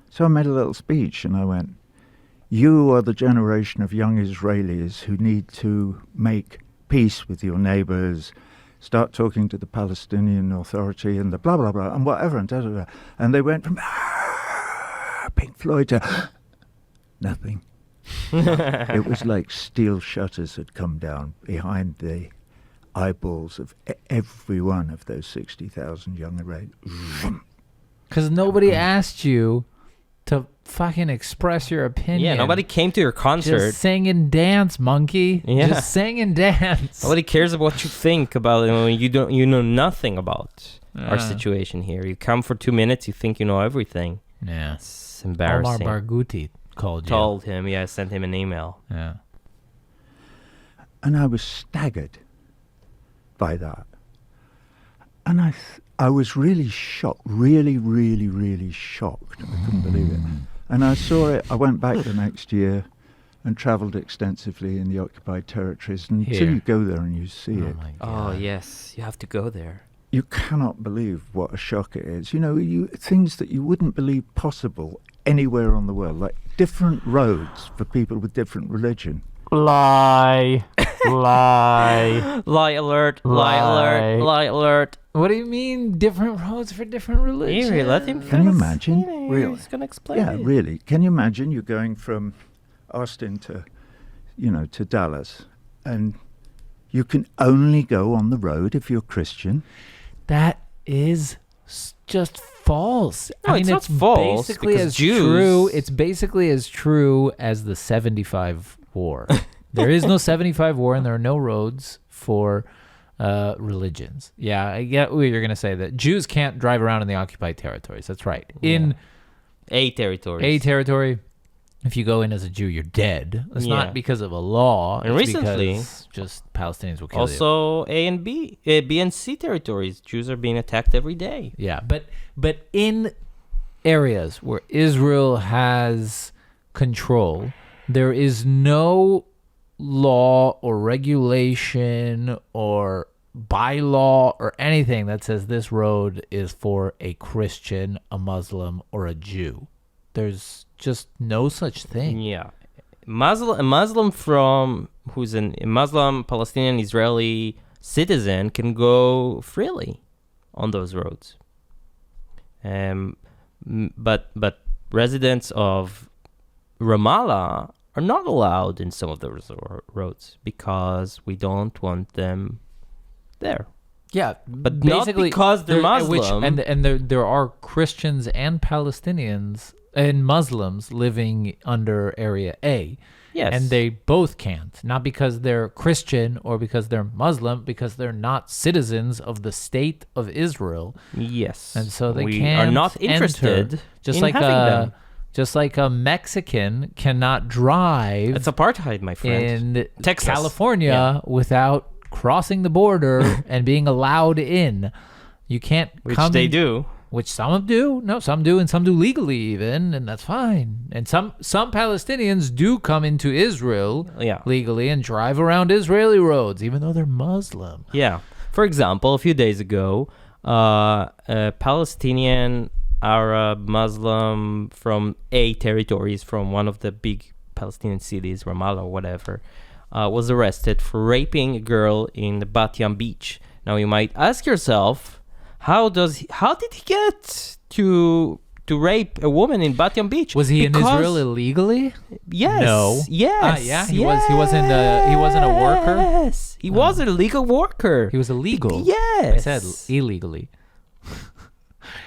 so I made a little speech, and I went, you are the generation of young Israelis who need to make peace with your neighbors, start talking to the Palestinian Authority and the blah, blah, blah, and whatever, and da-da-da. And they went from Pink Floyd to nothing. It was like steel shutters had come down behind the eyeballs of every one of those 60,000 young Israelis. Because nobody asked you to fucking express your opinion. Yeah, nobody came to your concert. Just sing and dance, monkey. Yeah. Just sing and dance. Nobody cares about what you think about it. You know nothing about our Yeah. situation here. You come for 2 minutes, you think you know everything. Yeah. It's Omar embarrassing. Barghouti called you. Told him, yeah, I sent him an email. Yeah. And I was staggered by that. And I was really shocked, really, really, really shocked. I couldn't believe it. And I saw it. I went back the next year and travelled extensively in the occupied territories. And until Here. you go there and you see it, My Oh, God. yes, you have to go there. you cannot believe what a shock it is. You know, things that you wouldn't believe possible anywhere on the world, like different roads for people with different religion. Lie. Lie. Lie alert, lie alert, lie alert. What do you mean different roads for different religions? Here, let him Can you finish. imagine? Really? He's going to explain Yeah, it. really. Can you imagine you're going from Austin to, to Dallas, and you can only go on the road if you're Christian? That is just false. No, it's not false, Basically because as Jews- true. It's basically as true as the 75 war. There is no 75 war, and there are no roads for religions. Yeah, I get what you're gonna say. That Jews can't drive around in the occupied territories. That's right. In A territories. a territory, if you go in as a Jew, you're dead. It's Yeah. not because of a law. And it's recently- because just Palestinians will kill you. Also, A and B, B and C territories. Jews are being attacked every day. Yeah, but in areas where Israel has control, there is no law or regulation or bylaw or anything that says this road is for a Christian, a Muslim, or a Jew. There's just no such thing. Yeah, a Muslim who's a Muslim, Palestinian, Israeli citizen can go freely on those roads. But residents of Ramallah are not allowed in some of those roads because we don't want them there. Yeah, But not because they're Muslim. And there are Christians and Palestinians and Muslims living under Area A. Yes. And they both can't. Not because they're Christian or because they're Muslim, because they're not citizens of the state of Israel. Yes. And so they we can't are not enter. interested Just in like having them. just like a Mexican cannot drive It's apartheid, my friend. in Texas. California without crossing the border and being allowed in. You can't Which come they in- do. Which some do. No, some do, and some do legally even, and that's fine. And some Palestinians do come into Israel Yeah. legally and drive around Israeli roads, even though they're Muslim. Yeah. For example, a few days ago, a Palestinian, Arab, Muslim from A territories, from one of the big Palestinian cities, Ramallah or whatever, was arrested for raping a girl in the Bat Yam beach. Now you might ask yourself, how did he get to rape a woman in Bat Yam beach? Was he in Because- Israel illegally? Yes. No. Yes. Yeah, he wasn't a worker? Yes. He was a legal worker. He was illegal. Yes. I said illegally.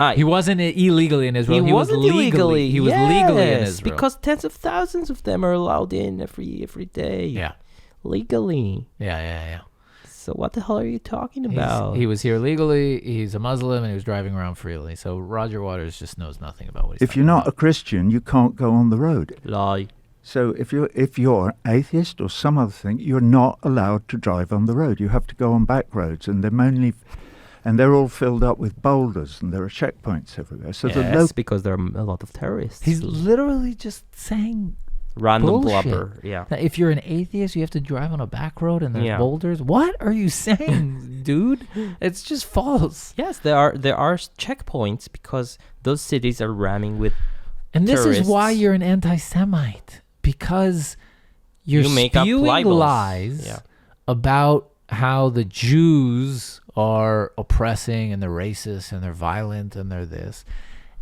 Ah, He wasn't illegally in Israel. He was wasn't legally. He was legally in yes, Israel. because tens of thousands of them are allowed in every day. yeah, Legally. yeah. So what the hell are you talking about? He was here legally. He's a Muslim, and he was driving around freely. So Roger Waters just knows nothing about what he's If talking you're not about. a Christian, you can't go on the road. Lie. So if you're atheist or some other thing, you're not allowed to drive on the road. You have to go on back roads, and they're all filled up with boulders, and there are checkpoints everywhere. So Yes, because there are a lot of terrorists. He's literally just saying Random bullshit. blubber. Yeah. that if you're an atheist, you have to drive on a back road and there's Yeah. boulders. What are you saying, dude? It's just false. Yes, there are checkpoints because those cities are ramming with. And this is why Terrorists. you're an anti-Semite, because you're You make up spewing libels. lies Yeah. about how the Jews are oppressing and they're racist and they're violent and they're this.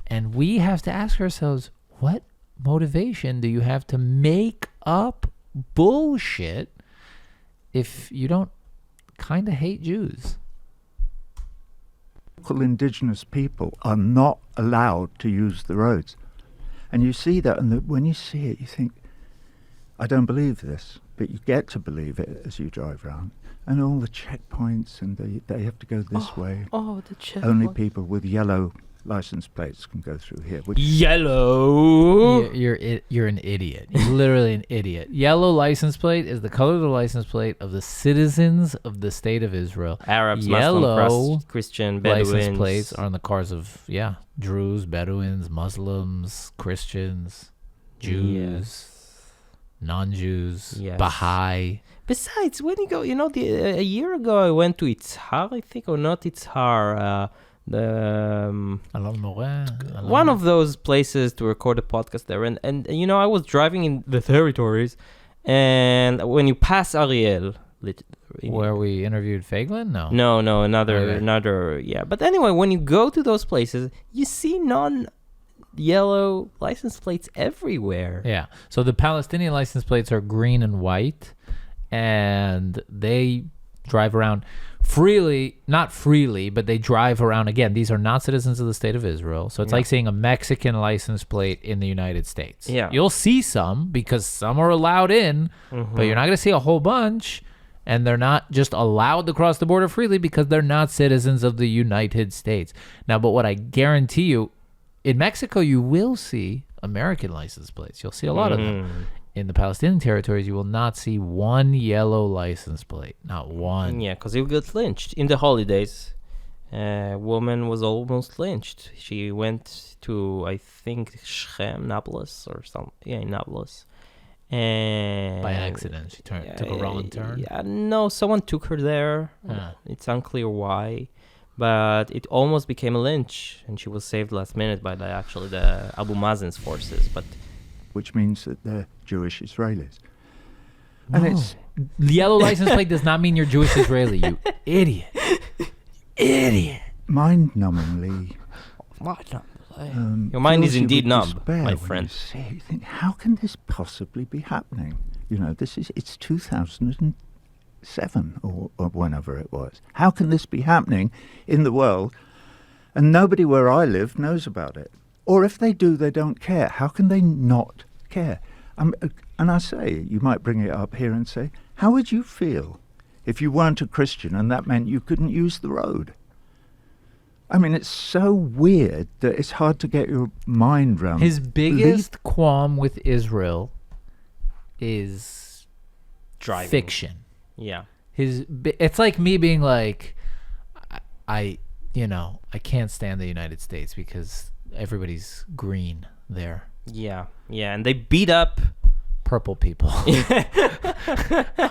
And we have to ask ourselves, what motivation do you have to make up bullshit if you don't kind of hate Jews? Local indigenous people are not allowed to use the roads. And you see that, and when you see it, you think, I don't believe this, but you get to believe it as you drive around. And all the checkpoints, and they have to go this way. Oh, the checkpoint. Only people with yellow license plates can go through here. Which Yellow. You're an idiot. You're literally an idiot. Yellow license plate is the color of the license plate of the citizens of the state of Israel. Arabs, Yellow Muslim, Christian, Bedouins. License plates are on the cars of Druze, Bedouins, Muslims, Christians, Jews, non-Jews, Yes. Baha'i. Besides, when you go, a year ago I went to Itzhar, I think, or not Itzhar, one of those places to record a podcast there. And I was driving in the territories, and when you pass Ariel, Where we interviewed Feiglin? No. No, Okay. another, yeah. But anyway, when you go to those places, you see non-yellow license plates everywhere. Yeah. So the Palestinian license plates are green and white, and they drive around freely, not freely, but they drive around. Again, these are not citizens of the state of Israel. So it's like seeing a Mexican license plate in the United States. Yeah. You'll see some because some are allowed in, but you're not going to see a whole bunch. And they're not just allowed to cross the border freely because they're not citizens of the United States. Now, but what I guarantee you, in Mexico, you will see American license plates. You'll see a lot of them. In the Palestinian territories, you will not see one yellow license plate. Not one. Yeah, because you get lynched. In the holidays, a woman was almost lynched. She went to, I think, Shechem, Nablus, or something. Yeah, in Nablus. And By accident, she took a wrong turn. Yeah, no, someone took her there. It's unclear why. But it almost became a lynch, and she was saved last minute by the Abu Mazen's forces. But which means that they're Jewish Israelis. And it's The yellow license plate does not mean you're Jewish Israeli, you idiot. Idiot. mind-numbingly. Your mind fills is you indeed with numb, despair my when friend. You see it. You think, how can this possibly be happening? It's 2007 or whenever it was. How can this be happening in the world? And nobody where I live knows about it. Or if they do, they don't care. How can they not care? And I say, you might bring it up here and say, how would you feel if you weren't a Christian and that meant you couldn't use the road? I mean, it's so weird that it's hard to get your mind around. His biggest qualm with Israel is Driving. fiction. Yeah. It's like me being like, I can't stand the United States because everybody's green there. Yeah. Yeah. And they beat up. Purple people.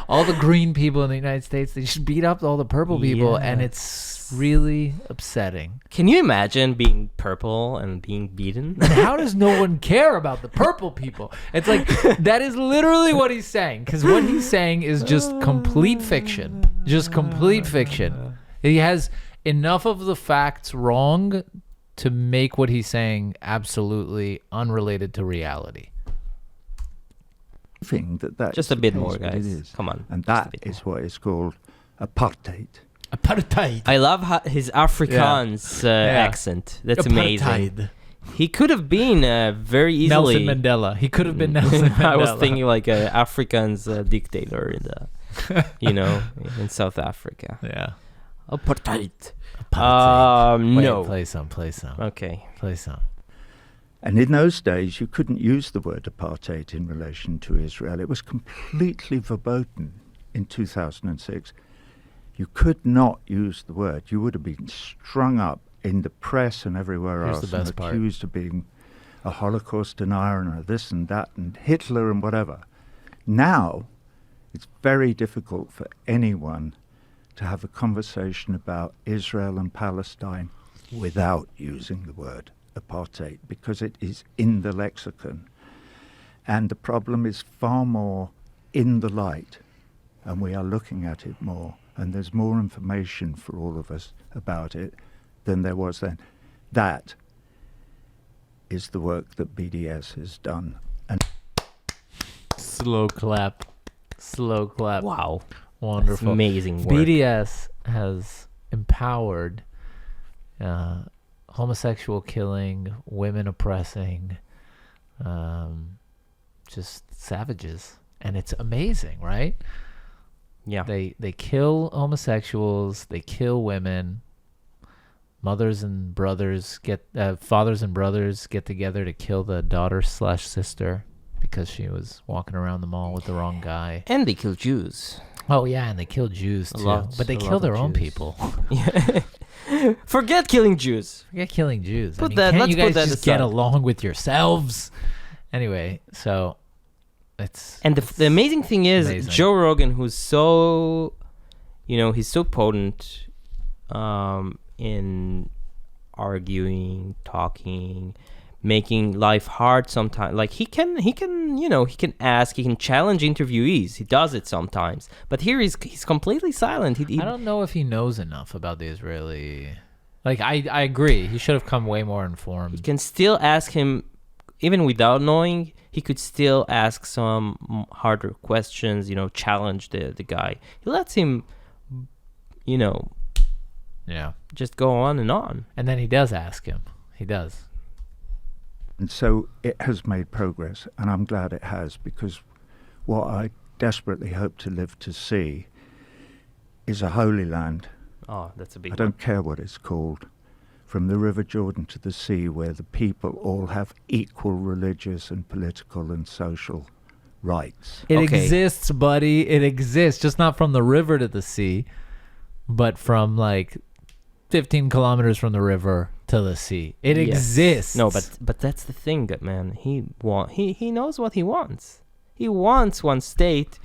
All the green people in the United States, they just beat up all the purple people, and it's really upsetting. Can you imagine being purple and being beaten? And how does no one care about the purple people? It's like, that is literally what he's saying, because what he's saying is just complete fiction. Just complete fiction. He has enough of the facts wrong to make what he's saying absolutely unrelated to reality. That Just is a the bit case, more, but guys. It is. Come on. And Just a that bit is what is called apartheid. Apartheid. I love his Afrikaans accent. That's amazing. He could have been very easily Nelson Mandela. He could have been Nelson Mandela. I was thinking like a Afrikaans dictator in the in South Africa. Yeah. Apartheid. Wait, No. Play some. Okay. Play some. And in those days, you couldn't use the word apartheid in relation to Israel. It was completely verboten in 2006. You could not use the word. You would have been strung up in the press and everywhere Here's else the best and part. accused of being a Holocaust denier and a this and that and Hitler and whatever. Now, it's very difficult for anyone to have a conversation about Israel and Palestine without using the word apartheid, because it is in the lexicon. And the problem is far more in the light, and we are looking at it more, and there's more information for all of us about it than there was then. That is the work that BDS has done. And Slow clap. Wow. Wonderful. That's amazing work. BDS has empowered homosexual killing, women oppressing, just savages. And it's amazing, right? Yeah. They kill homosexuals, they kill women. Fathers and brothers get together to kill the daughter/sister because she was walking around the mall with the wrong guy. And they kill Jews. Oh yeah, and they kill Jews too. But they kill their own people. Yeah. Forget killing Jews. Forget killing Jews. Let's can't you guys put that just get aside. along with yourselves? Anyway, so it's And the amazing thing is, amazing. Joe Rogan, who's so, he's so potent in arguing, talking, making life hard sometimes. Like he can ask, he can challenge interviewees. He does it sometimes, but here he's completely silent. He I don't know if he knows enough about the Israeli. Like I agree, he should have come way more informed. He can still ask him, even without knowing. He could still ask some harder questions. Challenge the guy. He lets him, Yeah, just go on and on. and then he does ask him. He does. And so it has made progress, and I'm glad it has, because what I desperately hope to live to see is a holy land. Oh, that's a big I don't care what it's called, from the River Jordan to the sea, where the people all have equal religious and political and social rights. It Okay. exists, buddy. It exists, just not from the river to the sea, but from like 15 kilometers from the river to the sea. It Yes. exists. No, but that's the thing, man. He knows what he wants. He wants one state.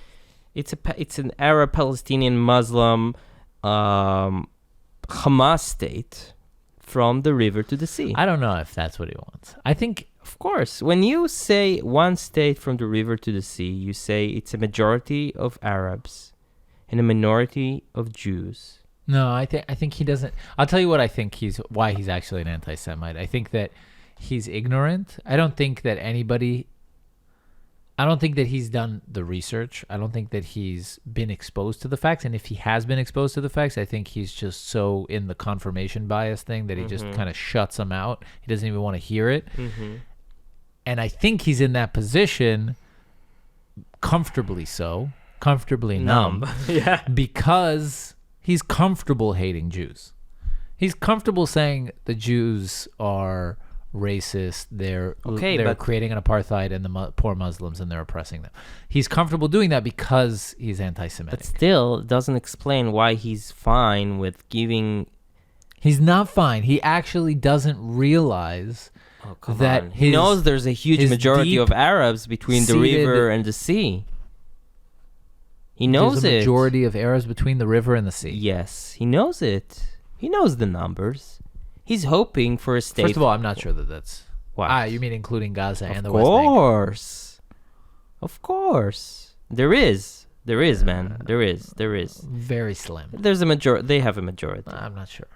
It's an Arab, Palestinian, Muslim, Hamas state from the river to the sea. I don't know if that's what he wants. I think Of course, when you say one state from the river to the sea, you say it's a majority of Arabs and a minority of Jews. no. I think he doesn't. I'll tell you what I think why he's actually an anti-Semite. I think that he's ignorant. I don't think that he's done the research. I don't think that he's been exposed to the facts. And if he has been exposed to the facts, I think he's just so in the confirmation bias thing that he just kind of shuts them out. He doesn't even want to hear it. Mm-hmm. And I think he's in that position comfortably numb. Yeah. Because he's comfortable hating Jews. He's comfortable saying the Jews are racist. They're creating an apartheid, and the poor Muslims, and they're oppressing them. He's comfortable doing that because he's anti-Semitic. But still, it doesn't explain why he's fine with giving. He's not fine. He actually doesn't realize Oh, come that on. He knows there's a huge his majority of deep Arabs between the seated- river and the sea. He knows there's a it. majority of Arabs between the river and the sea. Yes, he knows it. He knows the numbers. He's hoping for a state. First of all, I'm not sure that that's... What? you mean including Gaza and the Of West Bank? course. Of course. There is, man. There is. Very slim. There's a majority. They have a majority. I'm not sure.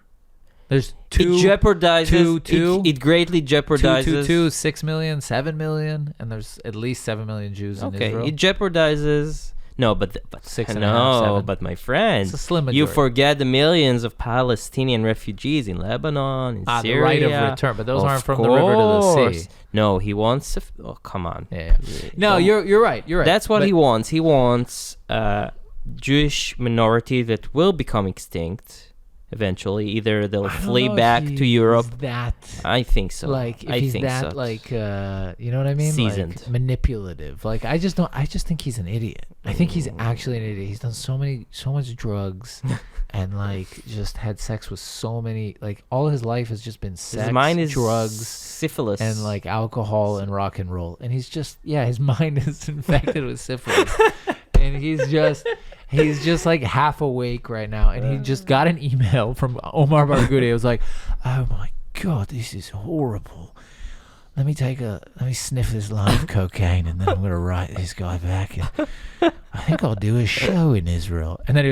There's two... It jeopardizes. two- It greatly jeopardizes. 6 million, 7 million, and there's at least 7 million Jews in Okay, Israel. it jeopardizes. No, but 6.5, no, 7. but my friend, It's a slim majority. you forget the millions of Palestinian refugees in Lebanon, in Syria. The right of return, but those Of aren't from the river to the course. sea. No, he wants. Oh, come on. Yeah. No, Don't- you're right. You're right. That's what But he wants. He wants Jewish minority that will become extinct eventually. Either they'll I don't flee know if back he to Europe. is that I think so. like if I he's think that so. like you know what I mean? Seasoned. Like manipulative. Like I just think he's an idiot. I think he's actually an idiot. He's done so much drugs and like just had sex with so many, like all his life has just been sex, His mind is drugs, syphilis. and like alcohol and rock and roll. And he's just his mind is infected with syphilis. And he's just like half awake right now. And he just got an email from Omar Barghouti. It was like, oh my God, this is horrible. Let me sniff this line of cocaine and then I'm going to write this guy back. And I think I'll do a show in Israel. And then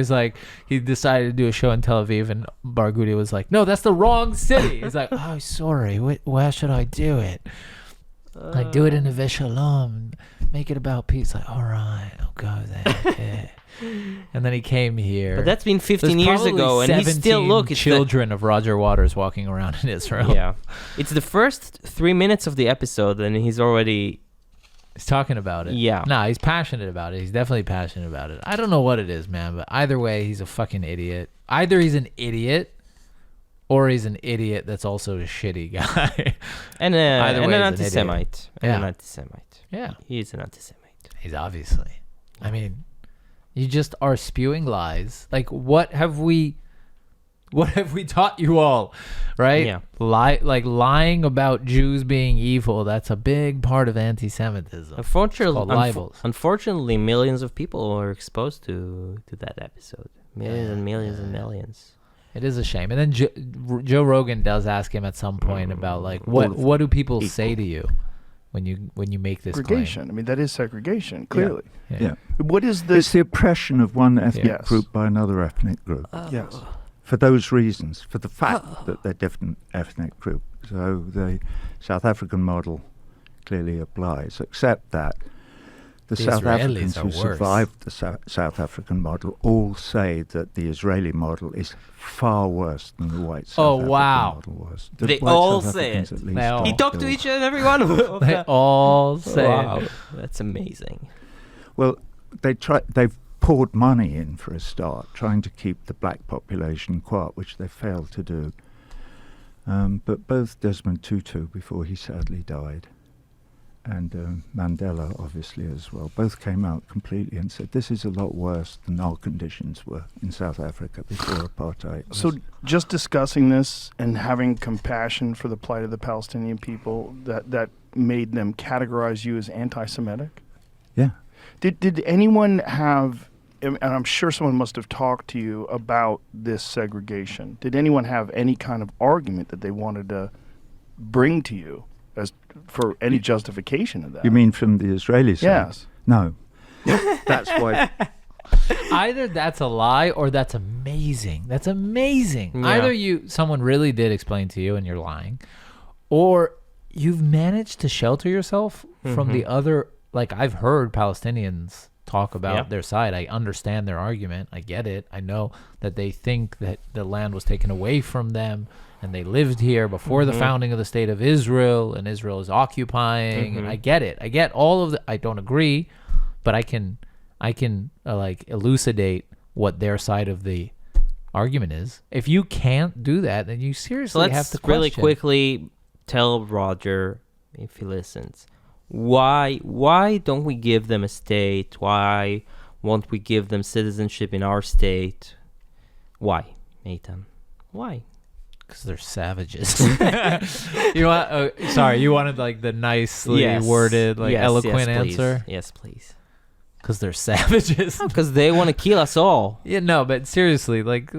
he decided to do a show in Tel Aviv, and Barghouti was like, no, that's the wrong city. He's like, oh, sorry. Where should I do it? Like, do it in Neve Shalom. Make it about peace. Like, all right, I'll go there. Yeah. And then he came here. But that's been 15 There's years probably ago, and he's still 17 it's children of Roger Waters walking around in Israel. Yeah, it's the first 3 minutes of the episode, and he's already He's talking about it. Yeah. No, he's passionate about it. He's definitely passionate about it. I don't know what it is, man, but either way, he's a fucking idiot. Either he's an idiot, or he's an idiot that's also a shitty guy. and Either way, an he's an anti-Semite. idiot. An Yeah. anti-Semite. Yeah. He's an anti-Semite. He's obviously. I mean, you just are spewing lies. Like, what have we taught you all, right? Yeah. Lying about Jews being evil. That's a big part of anti-Semitism. Unfortunately, millions of people were exposed to that episode. Millions and millions and millions. It is a shame. And then Joe Rogan does ask him at some point about like what do people say to you when you make this Segregation. claim? I mean, that is segregation, clearly. Yeah. What is It's this? the oppression of one ethnic Yes. group by another ethnic group. Yes. For those reasons, for the fact that they're different ethnic group. So the South African model clearly applies, except that the South Israelis Africans are who worse. survived the South African model all say that the Israeli model is far worse than the white South African model was. The They white all South say Africans it. at least They all- are He talked to still- each and every one of them. They all say Wow, it. that's amazing. Well, they've poured money in for a start, trying to keep the black population quiet, which they failed to do. But both Desmond Tutu, before he sadly died, and Mandela, obviously, as well, both came out completely and said, this is a lot worse than our conditions were in South Africa before apartheid. So just discussing this and having compassion for the plight of the Palestinian people, that made them categorize you as anti-Semitic? Yeah. Did anyone have, and I'm sure someone must have talked to you about this segregation, did anyone have any kind of argument that they wanted to bring to you as for any justification of that? You mean from the Israeli side? Yes. No. That's why. Either that's a lie or that's amazing. That's amazing. Yeah. Either someone really did explain to you and you're lying, or you've managed to shelter yourself from the other. Like, I've heard Palestinians talk about their side. I understand their argument. I get it. I know that they think that the land was taken away from them and they lived here before the founding of the state of Israel, and Israel is occupying. And I get it. I get all of the. I don't agree, but I can like elucidate what their side of the argument is. If you can't do that, then you seriously So have let's to question. really quickly tell Roger, if he listens, why don't we give them a state? Why won't we give them citizenship in our state? Why, Eytan? Why? Because they're savages. You want? Sorry, you wanted like the nicely worded, like eloquent answer. Yes, please. Because they're savages. Because they want to kill us all. Yeah, no, but seriously, like,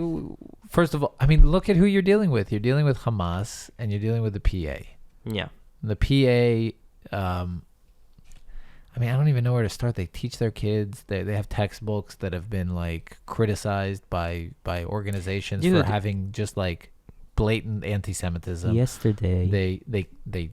first of all, I mean, look at who you're dealing with. You're dealing with Hamas, and you're dealing with the PA. Yeah. The PA. I mean, I don't even know where to start. They teach their kids. They have textbooks that have been like criticized by organizations for having just like blatant anti-Semitism. Yesterday. They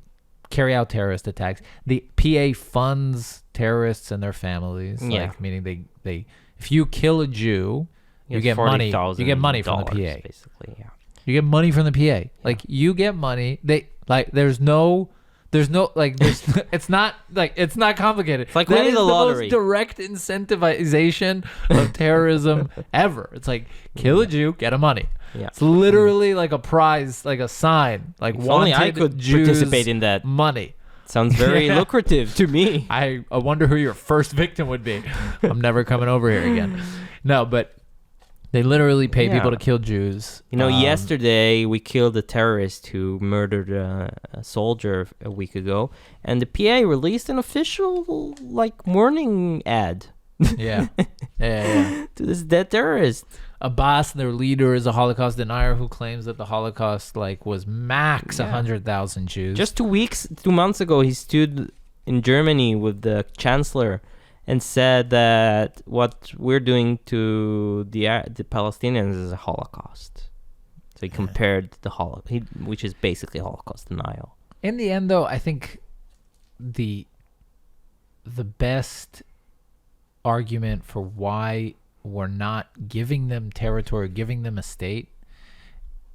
carry out terrorist attacks. The PA funds terrorists and their families. Yeah. Like, meaning they if you kill a Jew, you get money. You get money from the PA. Basically, yeah. You get money from the PA. Like, you get money. There's no There's no it's not complicated. It's like that winning is the the lottery. most direct incentivization of terrorism ever. It's like kill a Jew, get a money. Yeah. It's literally like a prize, like a sign, like If only I wanted could Jews participate in that. money. Sounds very Yeah. lucrative to me. I wonder who your first victim would be. I'm never coming over here again. No, but they literally pay Yeah. people to kill Jews. You know, yesterday we killed a terrorist who murdered a soldier a week ago, and the PA released an official warning ad Yeah. Yeah. to this dead terrorist. Abbas, their leader, is a Holocaust denier who claims that the Holocaust was max Yeah. 100,000 Jews. Just 2 months ago, he stood in Germany with the chancellor and said that what we're doing to the Palestinians is a Holocaust. So he compared the Holocaust, which is basically Holocaust denial. In the end, though, I think the best argument for why we're not giving them territory, giving them a state,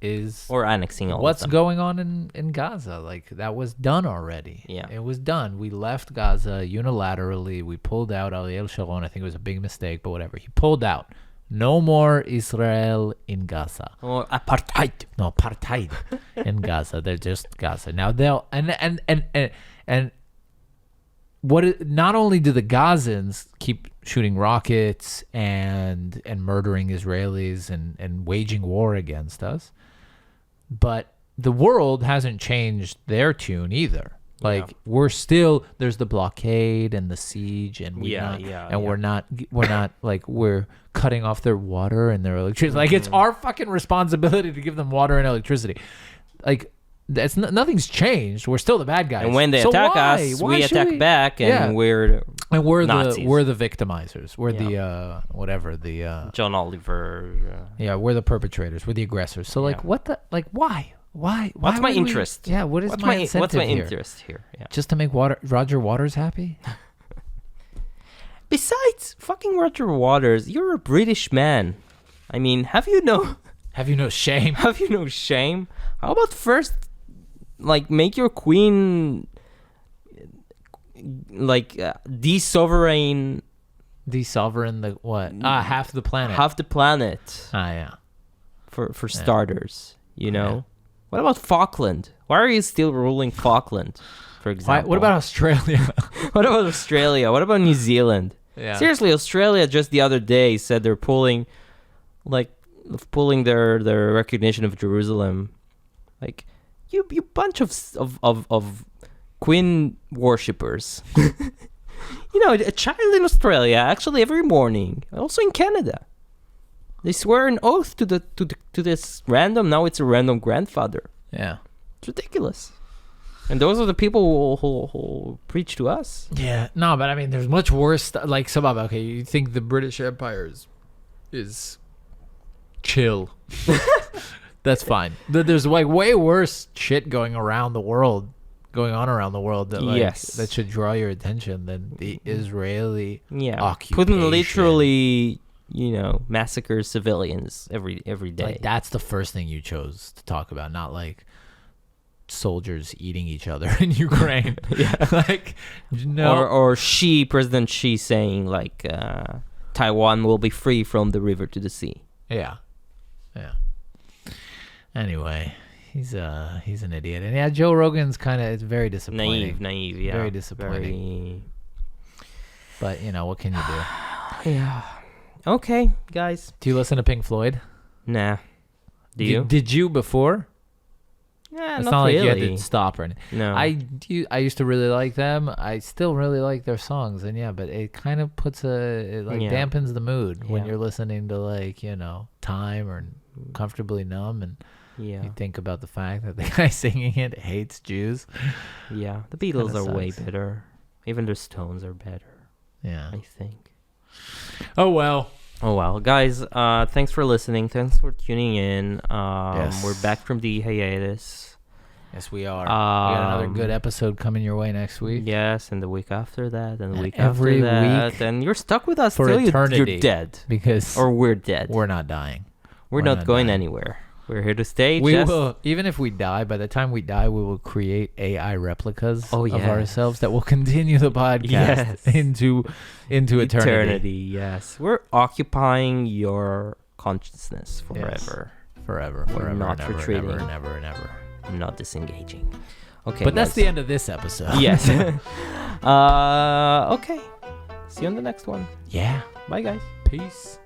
is Or annexing all what's of them. going on in Gaza. That was done already. Yeah. It was done. We left Gaza unilaterally. We pulled out. Ariel Sharon, I think it was a big mistake, but whatever. He pulled out. No more Israel in Gaza. Or apartheid. No, apartheid in Gaza. They're just Gaza. Now they'll and what? Not only do the Gazans keep shooting rockets and murdering Israelis and waging war against us, but the world hasn't changed their tune either. We're still, there's the blockade and the siege, and we're cutting off their water and their electricity. It's our fucking responsibility to give them water and electricity. Nothing's changed. We're still the bad guys. And when they So attack why? us, Why we should attack back, and we're Nazis. we're the victimizers. We're the John Oliver. we're the perpetrators. We're the aggressors. So Yeah. why? Why What's my would we- interest? Yeah, what is What's my incentive what's my here? interest here? Yeah. Just to make Roger Waters happy? Besides, fucking Roger Waters, you're a British man. I mean, have you no Shame? have you no shame? How about first, make your queen de-sovereign De-sovereign the what? Half the planet. half the planet yeah. for starters. You know. What about Falkland? Why are you still ruling Falkland, for example? What about Australia? What about Australia? What about New Zealand? Yeah. Seriously, Australia just the other day said they're pulling their recognition of Jerusalem. You bunch of Queen worshippers. A child in Australia actually every morning, also in Canada, they swear an oath to this random. Now it's a random grandfather. Yeah. It's ridiculous. And those are the people who preach to us. Yeah. No, but I mean, there's much worse. Okay, you think the British Empire is chill? That's fine. There's way worse shit going on around the world that Yes. that should draw your attention than the Israeli occupation. Putin literally, massacres civilians every day. That's the first thing you chose to talk about, not soldiers eating each other in Ukraine. No. Or President Xi saying Taiwan will be free from the river to the sea. Yeah. Anyway, he's an idiot, and Joe Rogan's it's very disappointing. Naive, yeah. Very disappointing. But what can you do? Yeah. Okay, guys. Do you listen to Pink Floyd? Nah. Do you? Did you before? Yeah, It's not not like really. you had to stop or anything. No. I used to really like them. I still really like their songs, and but it kind of puts dampens the mood when Yeah. you're listening to Time or Comfortably Numb, and you think about the fact that the guy singing it hates Jews. Yeah. The Beatles Kinda are way sucks. better. Even the Stones are better, Yeah. I think. Oh well. Oh well, guys, thanks for listening. Thanks for tuning in. Yes. We're back from the hiatus. Yes, we are. We got another good episode coming your way next week. Yes, and the week after that, and the And week every after that, week and you're stuck with us for till eternity. you're dead, Because or we're dead. we're not dying. We're not going anywhere. We're here to stay. We just will, even if we die, by the time we die, we will create AI replicas Oh, of yes. ourselves that will continue the podcast Yes. into eternity. Yes, we're occupying your consciousness forever. Forever, We're forever, not never, retreating. never, never, never. Not disengaging. Okay, But that's guys. the end of this episode. Yes. Okay. See you on the next one. Yeah. Bye, guys. Peace.